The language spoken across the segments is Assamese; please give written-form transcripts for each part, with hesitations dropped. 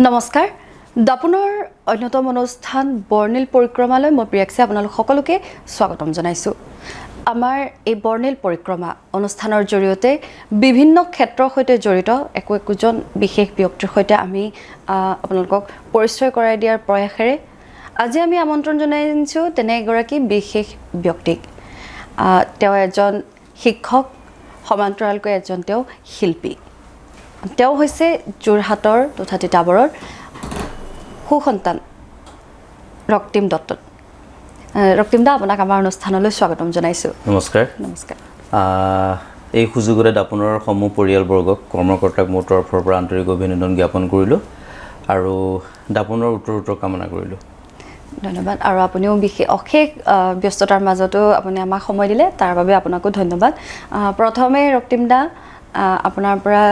নমস্কাৰ দাপনৰ অন্যতম অনুষ্ঠান বৰ্ণিল পৰিক্ৰমালৈ মই প্ৰিয়াক্ষী আপোনালোক সকলোকে স্বাগতম জনাইছো আমাৰ এই বৰ্ণিল পৰিক্ৰমা অনুষ্ঠানৰ জৰিয়তে বিভিন্ন ক্ষেত্ৰৰ সৈতে জড়িত একোজন বিশেষ ব্যক্তিৰ সৈতে আমি আপোনালোকক পৰিচয় কৰাই দিয়াৰ প্ৰয়াসেৰে আজি আমি আমন্ত্ৰণ জনাইছো তেনে এগৰাকী বিশেষ ব্যক্তিক তেওঁ এজন শিক্ষক সমান্তৰালকৈ এজন তেওঁ শিল্পী তেওঁ হৈছে যোৰহাটৰ তথা তিতাবৰৰ সুসন্তান ৰক্তিম দত্ত ৰক্তিম দা আপোনাক আমাৰ অনুষ্ঠানলৈ স্বাগতম জনাইছো নমস্কাৰ নমস্কাৰ এই সুযোগতে দাপনৰ সমূহ পৰিয়ালবৰ্গক কৰ্মকৰ্তাক মোৰ তৰফৰ পৰা আন্তৰিক অভিনন্দন জ্ঞাপন কৰিলোঁ আৰু দাপনৰ উত্তৰ কামনা কৰিলোঁ ধন্যবাদ আৰু আপুনিও অশেষ ব্যস্ততাৰ মাজতো আপুনি আমাক সময় দিলে তাৰ বাবে আপোনাকো ধন্যবাদ প্ৰথমে ৰক্তিম দা আপোনাৰ পৰা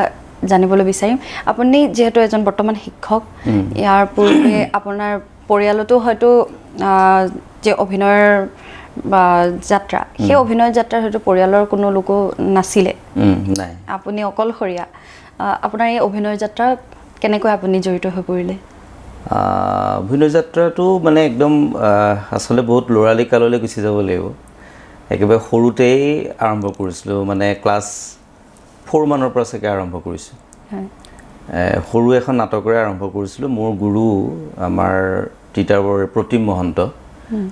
জানিবলৈ বিচাৰিম আপুনি যেহেতু এজন বৰ্তমান শিক্ষক ইয়াৰ পূৰ্বে আপোনাৰ পৰিয়ালতো হয়তো যে অভিনয়ৰ যাত্ৰা সেই অভিনয় যাত্ৰাৰ হয়তো পৰিয়ালৰ কোনো লোকো নাছিলে নাই আপুনি অকলশৰীয়া আপোনাৰ এই অভিনয় যাত্ৰা কেনেকৈ আপুনি জড়িত হৈ পৰিলে অভিনয় যাত্ৰাটো মানে একদম আচলতে বহুত ল'ৰালি কাললৈ গুচি যাব লাগিব একেবাৰে সৰুতেই আৰম্ভ কৰিছিলোঁ মানে ক্লাছ 4 মানৰ পৰা চাগে আৰম্ভ কৰিছোঁ সৰু এখন নাটকৰে আৰম্ভ কৰিছিলোঁ মোৰ গুৰু আমাৰ তিতাবৰ প্ৰতিম মহন্ত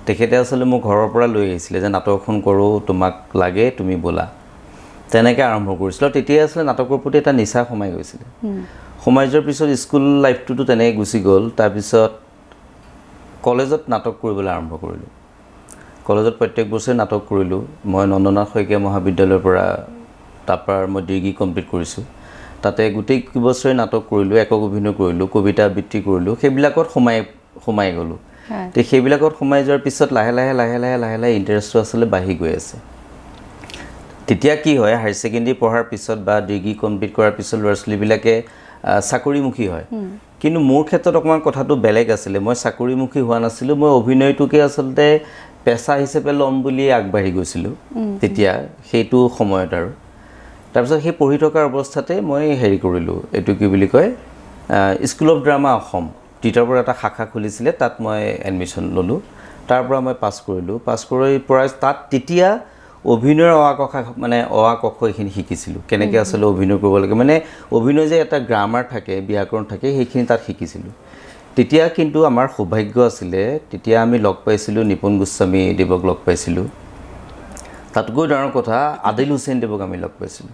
তেখেতে আচলতে মোক ঘৰৰ পৰা লৈ আহিছিলে যে নাটকখন কৰোঁ তোমাক লাগে তুমি ব'লা তেনেকৈ আৰম্ভ কৰিছিলোঁ তেতিয়া আচলতে নাটকৰ প্ৰতি এটা নিচা সোমাই গৈছিলে সোমাই যোৱাৰ পিছত স্কুল লাইফটোতো তেনেকৈ গুচি গ'ল তাৰপিছত কলেজত নাটক কৰিবলৈ আৰম্ভ কৰিলোঁ কলেজত প্ৰত্যেক বছৰে নাটক কৰিলোঁ মই নন্দনাথ শইকীয়া মহাবিদ্যালয়ৰ পৰা তাৰপৰা মই ডিগ্ৰী কমপ্লিট কৰিছোঁ তাতে গোটেই বছৰে নাটক কৰিলোঁ একক অভিনয় কৰিলোঁ কবিতা আবৃত্তি কৰিলোঁ সেইবিলাকত সোমাই গ'লোঁ তো সেইবিলাকত সোমাই যোৱাৰ পিছত লাহে লাহে ইণ্টাৰেষ্টটো আচলতে বাঢ়ি গৈ আছে তেতিয়া কি হয় হায়াৰ ছেকেণ্ডেৰী পঢ়াৰ পিছত বা ডিগ্ৰী কমপ্লিট কৰাৰ পিছত ল'ৰা ছোৱালীবিলাকে চাকৰিমুখী হয় কিন্তু মোৰ ক্ষেত্ৰত অকণমান কথাটো বেলেগ আছিলে মই চাকৰিমুখী হোৱা নাছিলোঁ মই অভিনয়টোকে আচলতে পেচা হিচাপে ল'ম বুলি আগবাঢ়ি গৈছিলোঁ তেতিয়া সেইটো সময়ত আৰু তাৰপিছত সেই পঢ়ি থকাৰ অৱস্থাতে মই হেৰি কৰিলোঁ এইটো কি বুলি কয় school of drama Assam Titabor এটা শাখা খুলিছিলে তাত মই এডমিশ্যন ল'লোঁ তাৰ পৰা মই পাছ কৰিলোঁ পাছ কৰি পৰা তাত তেতিয়া অভিনয়ৰ অ আ ক খ এইখিনি শিকিছিলোঁ কেনেকৈ আচলতে অভিনয় কৰিব লাগে মানে অভিনয় যে এটা গ্ৰামাৰ থাকে ব্যাকৰণ থাকে সেইখিনি তাত শিকিছিলোঁ তেতিয়া কিন্তু আমাৰ সৌভাগ্য আছিলে তেতিয়া আমি লগ পাইছিলোঁ নিপুণ গোস্বামী দেৱক লগ পাইছিলোঁ তাতকৈ ডাঙৰ কথা আদিল হুছেইন দেৱক আমি লগ পাইছিলোঁ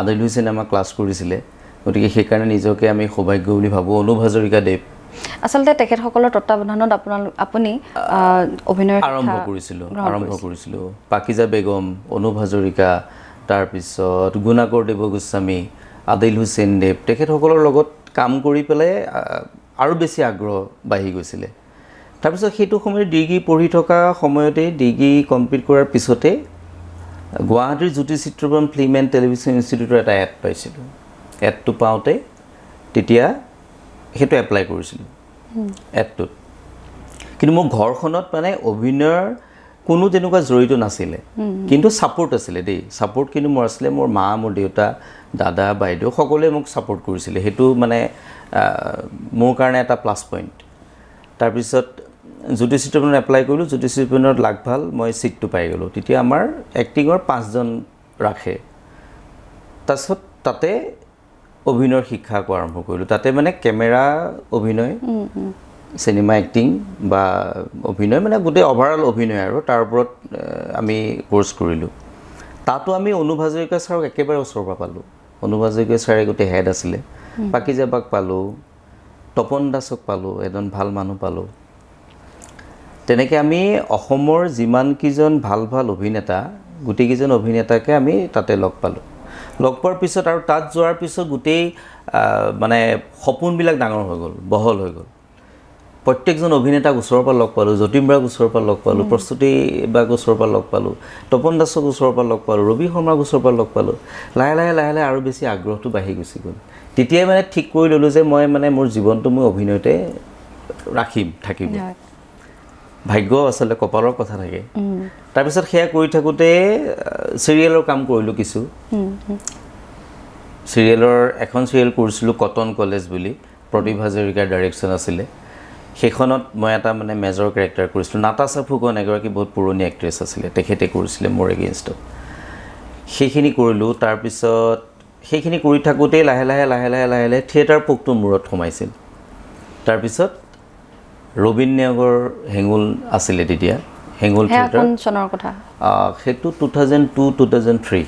আদিল হুছেইনে আমাক ক্লাছ কৰিছিলে গতিকে সেইকাৰণে নিজকে আমি সৌভাগ্য বুলি ভাবোঁ অনুপ হাজৰিকা দেৱ আচলতে তেখেতসকলৰ তত্ত্বাৱধানত আপুনি অভিনয় আৰম্ভ কৰিছিলোঁ পাকিজা বেগম অনুপ হাজৰিকা তাৰপিছত গুণাকৰ দেৱ গোস্বামী আদিল হুছেইন দেৱ তেখেতসকলৰ লগত কাম কৰি পেলাই আৰু বেছি আগ্ৰহ বাঢ়ি গৈছিলে তাৰপিছত সেইটো সময়ত ডিগ্ৰী পঢ়ি থকা সময়তেই ডিগ্ৰী কমপ্লিট কৰাৰ পিছতে গুৱাহাটীৰ জ্যোতি চিত্ৰবন ফিল্ম এণ্ড টেলিভিশ্যন ইনষ্টিটিউটৰ এটা এড পাইছিলোঁ এডটো পাওঁতে তেতিয়া সেইটো এপ্লাই কৰিছিলোঁ এডটোত কিন্তু মোৰ ঘৰখনত মানে অভিনয়ৰ কোনো তেনেকুৱা জড়িত নাছিলে কিন্তু ছাপোৰ্ট আছিলে দেই ছাপোৰ্ট কিন্তু মোৰ আছিলে মোৰ মা মোৰ দেউতা দাদা বাইদেউ সকলোৱে মোক ছাপোৰ্ট কৰিছিলে সেইটো মানে মোৰ কাৰণে এটা প্লাছ পইণ্ট তাৰপিছত জ্যোতি চিত্ৰবনত এপ্লাই কৰিলোঁ জ্যোতি চিত্ৰবনত লাগ ভাল মই ছিটটো পাই গ'লোঁ তেতিয়া আমাৰ এক্টিঙৰ 5জন ৰাখে তাৰপিছত তাতে অভিনয়ৰ শিক্ষা আকৌ আৰম্ভ কৰিলোঁ তাতে মানে কেমেৰা অভিনয় চিনেমা এক্টিং বা অভিনয় মানে গোটেই অভাৰঅল অভিনয় আৰু তাৰ ওপৰত আমি কোৰ্চ কৰিলোঁ তাতো আমি অনুপ হাজৰিকা ছাৰক একেবাৰে ওচৰৰ পৰা পালোঁ অনুপ হাজৰিকা ছাৰে গোটেই হেড আছিলে পাকিজা বাক পালোঁ তপন দাসক পালোঁ এজন ভাল মানুহ পালোঁ তেনেকৈ আমি অসমৰ যিমানকেইজন ভাল অভিনেতা গোটেইকেইজন অভিনেতাকে আমি তাতে লগ পালোঁ লগ পোৱাৰ পিছত আৰু তাত যোৱাৰ পিছত গোটেই মানে সপোনবিলাক ডাঙৰ হৈ গ'ল বহল হৈ গ'ল প্ৰত্যেকজন অভিনেতাক ওচৰৰ পৰা লগ পালোঁ যতীন বৰাক ওচৰৰ পৰা লগ পালোঁ প্ৰস্তুতি বাক ওচৰৰ পৰা লগ পালোঁ তপন দাসক ওচৰৰ পৰা লগ পালোঁ ৰবি শৰ্মাক ওচৰৰ পৰা লগ পালোঁ লাহে লাহে আৰু বেছি আগ্ৰহটো বাঢ়ি গুচি গ'ল তেতিয়াই মানে ঠিক কৰি ল'লোঁ যে মই মানে মোৰ জীৱনটো মই অভিনয়তে থাকিম ভাগ্য আচলতে কপালৰ কথা থাকে তাৰপিছত সেয়া কৰি থাকোঁতে চিৰিয়েলৰ কাম কৰিলোঁ কিছু চিৰিয়েলৰ এখন চিৰিয়েল কৰিছিলোঁ কটন কলেজ বুলি প্ৰতিভা হাজৰিকাৰ ডাইৰেকশ্যন আছিলে সেইখনত মই এটা মানে মেজৰ কেৰেক্টাৰ কৰিছিলোঁ নাতাশা ফুকন এগৰাকী বহুত পুৰণি এক্ট্ৰেছ আছিলে তেখেতে কৰিছিলে মোৰ এগেইনষ্টত সেইখিনি কৰিলোঁ তাৰপিছত সেইখিনি কৰি থাকোঁতেই লাহে লাহে থিয়েটাৰ পোকটো মূৰত সোমাইছিল তাৰপিছত ৰবীন নেওগৰ হেঙুল আছিলে তেতিয়া হেঙুল থিয়েটাৰ কোন চনৰ কথা সেইটো 2002-2003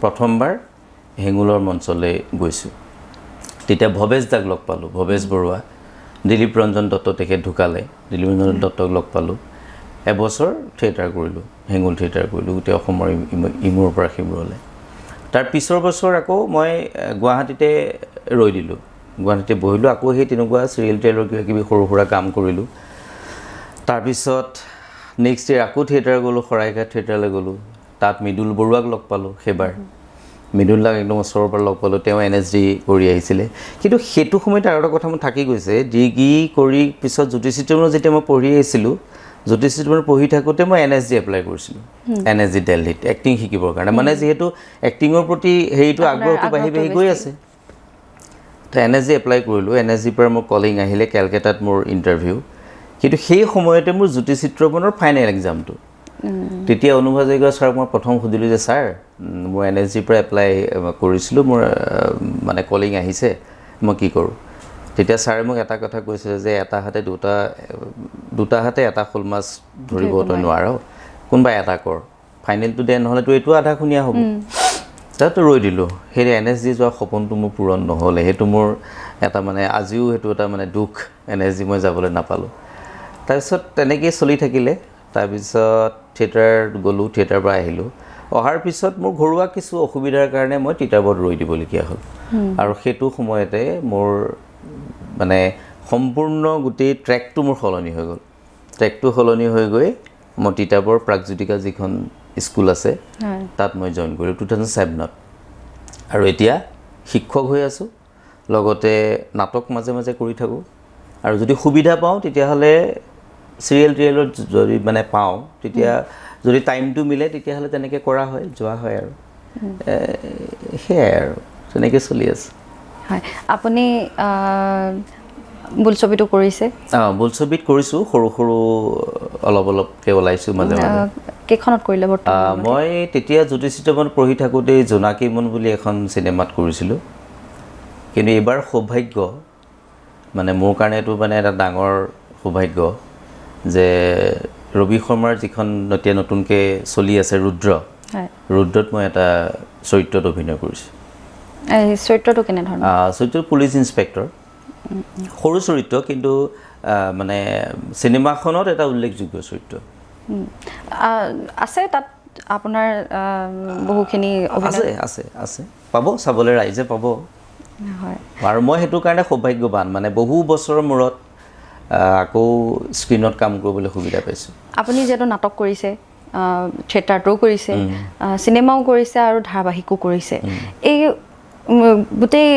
প্ৰথমবাৰ হেঙুলৰ মঞ্চলৈ গৈছোঁ তেতিয়া ভৱেশ দাক লগ পালোঁ ভৱেশ বৰুৱা দিলীপ ৰঞ্জন দত্ত তেখেত ঢুকালে দিলীপ ৰঞ্জন দত্তক লগ পালোঁ এবছৰ থিয়েটাৰ কৰিলোঁ হেঙুল থিয়েটাৰ কৰিলোঁ গোটেই অসমৰ ইমূৰৰ পৰা সিমূৰলৈ তাৰ পিছৰ বছৰ আকৌ মই গুৱাহাটীতে ৰৈ দিলোঁ গুৱাহাটীতে বহিলোঁ আকৌ সেই তেনেকুৱা চিৰিয়েল টিৰিয়েলৰ কিবাকিবি সৰু সুৰা কাম কৰিলোঁ তাৰপিছত নেক্সট ইয়েৰ আকৌ থিয়েটাৰ গ'লোঁ শৰাইঘাট থিয়েটাৰলৈ গ'লোঁ তাত মৃদুল বৰুৱাক লগ পালোঁ সেইবাৰ মৃদুল দাক একদম ওচৰৰ পৰা লগ পালোঁ তেওঁ NSD কৰি আহিছিলে কিন্তু সেইটো সময়ত আৰু এটা কথা মোৰ থাকি গৈছে ডিগ্ৰী কৰি পিছত জ্যোতিষচিত্ৰমত যেতিয়া মই পঢ়ি আহিছিলোঁ জ্যোতিষচিত্ৰমত পঢ়ি থাকোঁতে মই NSD এপ্লাই কৰিছিলোঁ NSD দিল্লীত এক্টিং শিকিবৰ কাৰণে মানে যিহেতু এক্টিঙৰ প্ৰতি হেৰিটো আগ্ৰহটো বাঢ়ি গৈ আছে তো NSD এপ্লাই কৰিলোঁ NSDৰ পৰা মোৰ কলিং আহিলে কেলকাতাত মোৰ ইণ্টাৰভিউ কিন্তু সেই সময়তে মোৰ জ্যোতিষচিত্ৰমনৰ ফাইনেল এক্সামটো তেতিয়া অনুভ হাজৰিকা ছাৰক মই প্ৰথম সুধিলোঁ যে ছাৰ মই NSDৰ পৰা এপ্লাই কৰিছিলোঁ মোৰ মানে কলিং আহিছে মই কি কৰোঁ তেতিয়া ছাৰে মোক এটা কথা কৈছে যে এটা হাতে দুটা হাতে এটা শ'ল মাছ ধৰিব তই নোৱাৰ কোনোবা এটা কৰ ফাইনেলটো দে নহ'লেতো এইটো আধাখনীয়া হ'ব তাতো ৰৈ দিলোঁ সেই NSD যোৱা সপোনটো মোৰ পূৰণ নহ'লে সেইটো মোৰ এটা মানে আজিও সেইটো এটা মানে দুখ NSD মই যাবলৈ নাপালোঁ তাৰপিছত তেনেকৈয়ে চলি থাকিলে তাৰপিছত থিয়েটাৰ গ'লোঁ থিয়েটাৰৰ পৰা আহিলোঁ অহাৰ পিছত মোৰ ঘৰুৱা কিছু অসুবিধাৰ কাৰণে মই তিতাবৰত ৰৈ দিবলগীয়া হ'ল আৰু সেইটো সময়তে মোৰ মানে সম্পূৰ্ণ গোটেই ট্ৰেকটো মোৰ সলনি হৈ গ'ল ট্ৰেকটো সলনি হৈ গৈ মই তিতাবৰ প্ৰাগজ্যোতিকা যিখন স্কুল আছে তাত মই জইন কৰিলোঁ 2007ত আৰু এতিয়া শিক্ষক হৈ আছোঁ লগতে নাটক মাজে মাজে কৰি থাকোঁ আৰু যদি সুবিধা পাওঁ তেতিয়াহ'লে চিৰিয়েল টিৰিয়েলত যদি মানে পাওঁ তেতিয়া যদি টাইমটো মিলে তেতিয়াহ'লে তেনেকৈ কৰা হয় যোৱা হয় আৰু সেয়াই আৰু তেনেকৈ চলি আছে হয় আপুনি বোলছবিটো কৰিছে বোলছবিত কৰিছোঁ সৰু সৰু অলপকৈ ওলাইছোঁ মাজে মাজে কেইখনত কৰিলে বৰ্তমান মই তেতিয়া জ্যোতিষচিত্ৰমত পঢ়ি থাকোঁতেই জোনাকী মন বুলি এখন চিনেমাত কৰিছিলোঁ কিন্তু এইবাৰ সৌভাগ্য মানে মোৰ কাৰণে এইটো মানে এটা ডাঙৰ সৌভাগ্য যে ৰবি শৰ্মাৰ যিখন এতিয়া নতুনকৈ চলি আছে ৰুদ্ৰত মই এটা চৰিত্ৰত অভিনয় কৰিছোঁ এই চৰিত্ৰটো কেনেধৰণৰ চৰিত্ৰটো পুলিচ ইন্সপেক্টৰ সৰু চৰিত্ৰ কিন্তু মানে চিনেমাখনত এটা উল্লেখযোগ্য চৰিত্ৰ আছে তাত আপোনাৰ বহুখিনি আছে পাব চাবলৈ ৰাইজে পাব হয় আৰু মই সেইটো কাৰণে সৌভাগ্যৱান মানে বহু বছৰৰ মূৰত আকৌ স্ক্ৰীণত কাম কৰিবলৈ সুবিধা পাইছোঁ আপুনি যিহেতু নাটক কৰিছে থিয়েটাৰটোও কৰিছে চিনেমাও কৰিছে আৰু ধাৰাবাহিকো কৰিছে এই গোটেই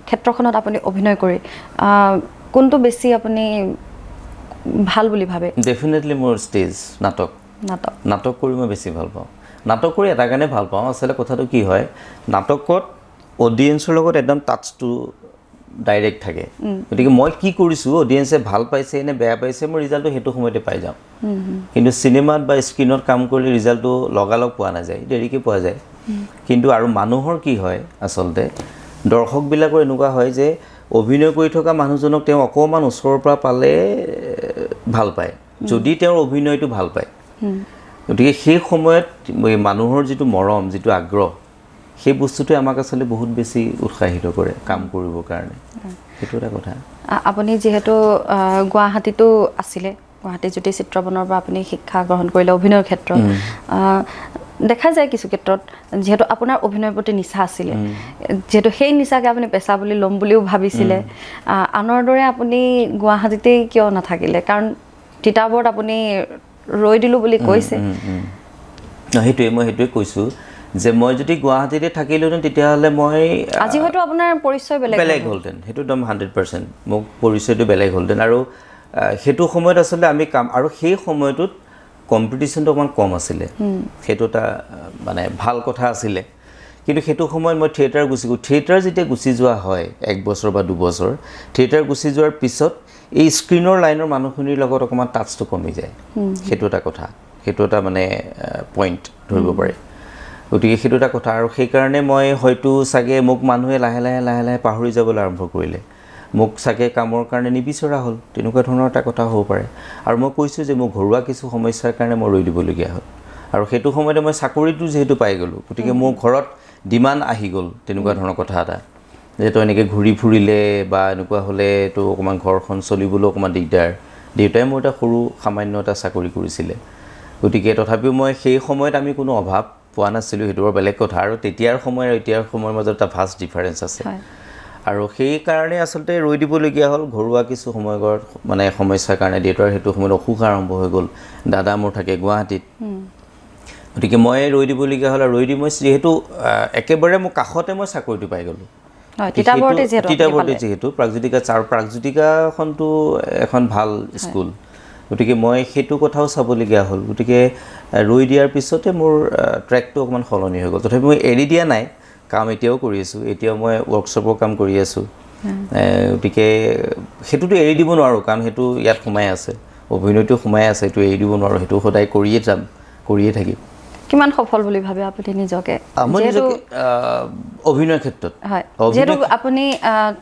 ক্ষেত্ৰখনত আপুনি অভিনয় কৰি কোনটো বেছি আপুনি ভাল বুলি ভাবে ডেফিনেটলি মোৰ ষ্টেজ নাটক কৰি মই বেছি ভাল পাওঁ নাটক কৰি এটা কাৰণে ভাল পাওঁ আচলতে কথাটো কি হয় নাটকত অডিয়েঞ্চৰ লগত একদম টাচটো ডাইৰেক্ট থাকে গতিকে মই কি কৰিছোঁ অডিয়েঞ্চে ভাল পাইছে নে বেয়া পাইছে মই ৰিজাল্টটো সেইটো সময়তে পাই যাওঁ কিন্তু চিনেমাত বা স্ক্ৰীণত কাম কৰিলে ৰিজাল্টটো লগালগ পোৱা নাযায় দেৰিকৈ পোৱা যায় কিন্তু আৰু মানুহৰ কি হয় আচলতে দৰ্শকবিলাকৰ এনেকুৱা হয় যে অভিনয় কৰি থকা মানুহজনক তেওঁ অকণমান ওচৰৰ পৰা পালে ভাল পায় যদি তেওঁৰ অভিনয়টো ভাল পায় গতিকে সেই সময়ত মানুহৰ যিটো মৰম যিটো আগ্ৰহ সেই বস্তুটোৱে আমাক আচলতে বহুত বেছি উৎসাহিত কৰে কাম কৰিবৰ কাৰণে সেইটো এটা কথা আপুনি যিহেতু গুৱাহাটীতো আছিলে গুৱাহাটী জ্যোতিষচিত্ৰবনৰ পৰা আপুনি শিক্ষা গ্ৰহণ কৰিলে অভিনয়ৰ ক্ষেত্ৰত দেখা যায় কিছু ক্ষেত্ৰত যিহেতু আপোনাৰ অভিনয়ৰ প্ৰতি নিচা আছিলে যেহেতু সেই নিচাকে আপুনি পেছা বুলি ল'ম বুলিও ভাবিছিলে আনৰ দৰে আপুনি গুৱাহাটীতেই কিয় নাথাকিলে কাৰণ তিতাবৰত আপুনি ৰৈ দিলোঁ বুলি কৈছে মই সেইটোৱে কৈছোঁ যে মই যদি গুৱাহাটীতে থাকিলোহেঁতেন তেতিয়াহ'লে মই আজি হয়তো আপোনাৰ পৰিচয় বেলেগ হ'লহেঁতেন সেইটো একদম 100% মোক পৰিচয়টো বেলেগ হ'লহেঁতেন আৰু সেইটো সময়ত আচলতে আমি কাম আৰু সেই সময়টোত কম্পিটিশ্যনটো অকণমান কম আছিলে সেইটো এটা মানে ভাল কথা আছিলে কিন্তু সেইটো সময়ত মই থিয়েটাৰ থিয়েটাৰ যেতিয়া গুচি যোৱা হয় 1 বছৰ বা 2 বছৰ থিয়েটাৰ গুচি যোৱাৰ পিছত এই স্ক্ৰীনৰ লাইনৰ মানুহখিনিৰ লগত অকণমান টাচটো কমি যায় সেইটো এটা কথা সেইটো এটা মানে পইণ্ট ধৰিব পাৰে গতিকে সেইটো এটা কথা আৰু সেইকাৰণে মই হয়তো চাগে মোক মানুহে লাহে লাহে পাহৰি যাবলৈ আৰম্ভ কৰিলে মোক চাগে কামৰ কাৰণে নিবিচৰা হ'ল তেনেকুৱা ধৰণৰ এটা কথা হ'ব পাৰে আৰু মই কৈছোঁ যে মোৰ ঘৰুৱা কিছু সমস্যাৰ কাৰণে মই ৰৈ দিবলগীয়া হ'ল আৰু সেইটো সময়তে মই চাকৰিটো যিহেতু পাই গ'লোঁ গতিকে মোৰ ঘৰত ডিমাণ্ড আহি গ'ল তেনেকুৱা ধৰণৰ কথা এটা যে তই এনেকৈ ঘূৰি ফুৰিলে বা এনেকুৱা হ'লে তো অকণমান ঘৰখন চলিবলৈ অকণমান দিগদাৰ দেউতাই মোৰ এটা সৰু সামান্য এটা চাকৰি কৰিছিলে গতিকে তথাপিও মই সেই সময়ত আমি কোনো অভাৱ পোৱা নাছিলোঁ সেইটো বৰ বেলেগ কথা আৰু তেতিয়াৰ সময় আৰু এতিয়াৰ সময়ৰ মাজত এটা ভাষ্ট ডিফাৰেঞ্চ আছে আৰু সেইকাৰণে আচলতে ৰৈ দিবলগীয়া হ'ল ঘৰুৱা কিছু সময়ৰ মানে সমস্যাৰ কাৰণে দেউতাৰ সেইটো সময়ত অসুখ আৰম্ভ হৈ গ'ল দাদা মোৰ থাকে গুৱাহাটীত গতিকে মই ৰৈ দিবলগীয়া হ'ল আৰু ৰৈ দি মই যিহেতু একেবাৰে মোৰ কাষতে মই চাকৰিটো পাই গ'লোঁ তিতাবৰতে যিহেতু প্ৰাগজ্যোতিকাখনতো এখন ভাল স্কুল গতিকে মই সেইটো কথাও চাবলগীয়া হ'ল গতিকে ৰৈ দিয়াৰ পিছতে মোৰ ট্ৰেকটো অকণমান সলনি হৈ গ'ল তথাপি মই এৰি দিয়া নাই কাম এতিয়াও কৰি আছোঁ এতিয়াও মই ৱৰ্কশ্বপৰ কাম কৰি আছোঁ গতিকে সেইটোতো এৰি দিব নোৱাৰোঁ কাৰণ সেইটো ইয়াত সোমাই আছে অভিনয়টো সোমাই আছে সেইটো এৰি দিব নোৱাৰোঁ সেইটো সদায় কৰিয়ে যাম কৰিয়ে থাকিম কিমান সফল বুলি ভাবে আপুনি নিজকে অভিনয়ৰ ক্ষেত্ৰত হয় যেহেতু আপুনি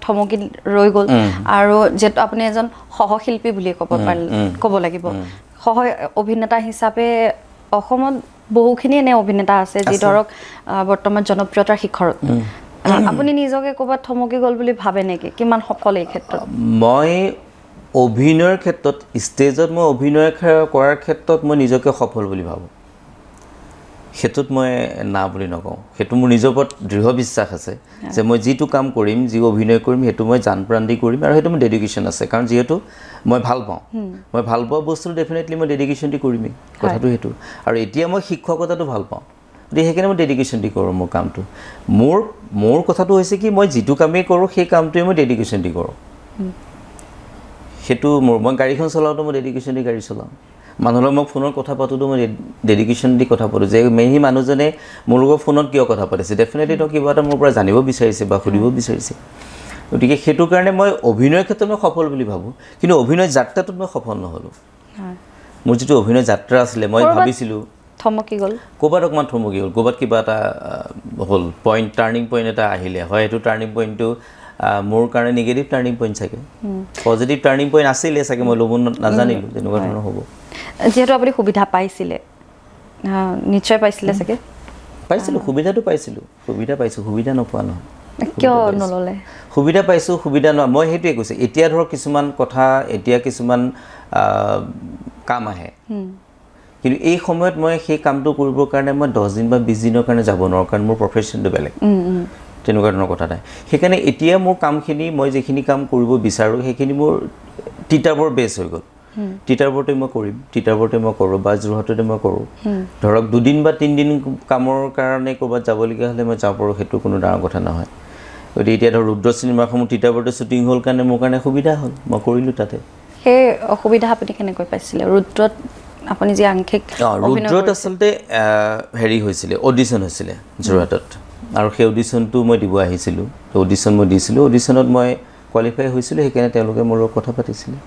থমকি ৰৈ গ'ল আৰু যেহেতু আপুনি এজন সহশিল্পী বুলি ক'ব লাগিব সহ অভিনেতা হিচাপে অসমত বহুখিনি এনে অভিনেতা আছে যি ধৰক বৰ্তমান জনপ্ৰিয়তাৰ শিখৰত আপুনি নিজকে ক'ৰবাত থমকি গ'ল বুলি ভাবে নেকি কিমান সফল এই ক্ষেত্ৰত মই অভিনয়ৰ ক্ষেত্ৰত ষ্টেজত মই অভিনয় কৰাৰ ক্ষেত্ৰত মই নিজকে সফল বুলি ভাবোঁ সেইটোত মই না বুলি নকওঁ সেইটো মোৰ নিজৰ ওপৰত দৃঢ় বিশ্বাস আছে যে মই যিটো কাম কৰিম যি অভিনয় কৰিম সেইটো মই জান প্ৰাণ দি কৰিম আৰু সেইটো মোৰ ডেডিকেশ্যন আছে কাৰণ যিহেতু মই ভাল পোৱা বস্তুটো ডেফিনেটলি মই ডেডিকেশ্যন দি কৰিমেই কথাটো সেইটো আৰু এতিয়া মই শিক্ষকতাটো ভাল পাওঁ গতিকে সেইকাৰণে মই ডেডিকেশ্যন দি কৰোঁ মোৰ কামটো মোৰ কথাটো হৈছে কি মই যিটো কামেই কৰোঁ সেই কামটোৱে মই ডেডিকেশ্যন দি কৰোঁ সেইটো মই গাড়ীখন চলাওঁতে মই ডেডিকেশ্যন দি গাড়ী চলাওঁ মানুহৰ লগত মই ফোনত কথা পাতোঁতো মই ডেডিকেশ্যন দি কথা পাতোঁ যে সেই মানুহজনে মোৰ লগত ফোনত কিয় কথা পাতিছে ডেফিনেটলি তেওঁ কিবা এটা মোৰ পৰা জানিব বিচাৰিছে বা সুধিব বিচাৰিছে গতিকে সেইটো কাৰণে মই অভিনয়ৰ ক্ষেত্ৰত মই সফল বুলি ভাবোঁ কিন্তু অভিনয় যাত্ৰাটোত মই সফল নহ'লোঁ মোৰ যিটো অভিনয় যাত্ৰা আছিলে মই ভাবিছিলোঁ থমকি গ'ল ক'ৰবাত অকণমান থমকি গ'ল ক'ৰবাত কিবা এটা হ'ল টাৰ্ণিং পইণ্ট এটা আহিলে হয় সেইটো টাৰ্ণিং পইণ্টটো মোৰ কাৰণে নিগেটিভ টাৰ্ণিং পইণ্ট চাগে পজিটিভ টাৰ্ণিং পইণ্ট আছিলে চাগে মই ল'ব নাজানিলোঁ তেনেকুৱা ধৰণৰ হ'ব যেহেতু আপুনি সুবিধা পাইছিলে নিশ্চয় পাইছিলে চাগে পাইছিলোঁ সুবিধাটো পাইছিলোঁ সুবিধা নোপোৱা নহয় কিয় নল'লে সুবিধা পাইছোঁ সুবিধা নহয় মই সেইটোৱে কৈছোঁ এতিয়া ধৰক কিছুমান কথা এতিয়া কিছুমান কাম আহে কিন্তু এই সময়ত মই সেই কামটো কৰিবৰ কাৰণে মই 10 দিন বা 20 দিনৰ কাৰণে যাব নোৱাৰোঁ কাৰণ মোৰ প্ৰফেশ্যনটো বেলেগ তেনেকুৱা ধৰণৰ কথা নাই সেইকাৰণে এতিয়া মোৰ কামখিনি মই যিখিনি কাম কৰিব বিচাৰোঁ সেইখিনি মোৰ তিতাবৰ বেছ হৈ গ'ল তিতাবৰতে মই কৰিম তিতাবৰতে মই কৰোঁ বা যোৰহাটতে মই কৰোঁ ধৰক 2 দিন বা 3 দিন কামৰ কাৰণে ক'ৰবাত যাবলগীয়া হ'লে মই যাব পাৰোঁ সেইটো কোনো ডাঙৰ কথা নহয় গতিকে এতিয়া ধৰক ৰুদ্ৰ চিনেমাসমূহ তিতাবৰতে শ্বুটিং হ'ল কাৰণে মোৰ কাৰণে সুবিধা হ'ল মই কৰিলোঁ তাতে সেই অসুবিধা আপুনি কেনেকৈ পাইছিলে ৰুদ্ৰত আপুনি যে আংশিক ৰুদ্ৰত আচলতে হেৰি হৈছিলে অডিশ্যন হৈছিলে যোৰহাটত আৰু সেই অডিশ্যনটো মই দিব আহিছিলোঁ অডিশ্যন মই দিছিলোঁ অডিশ্যনত মই কোৱালিফাই হৈছিলোঁ সেইকাৰণে তেওঁলোকে মোৰ লগত কথা পাতিছিলে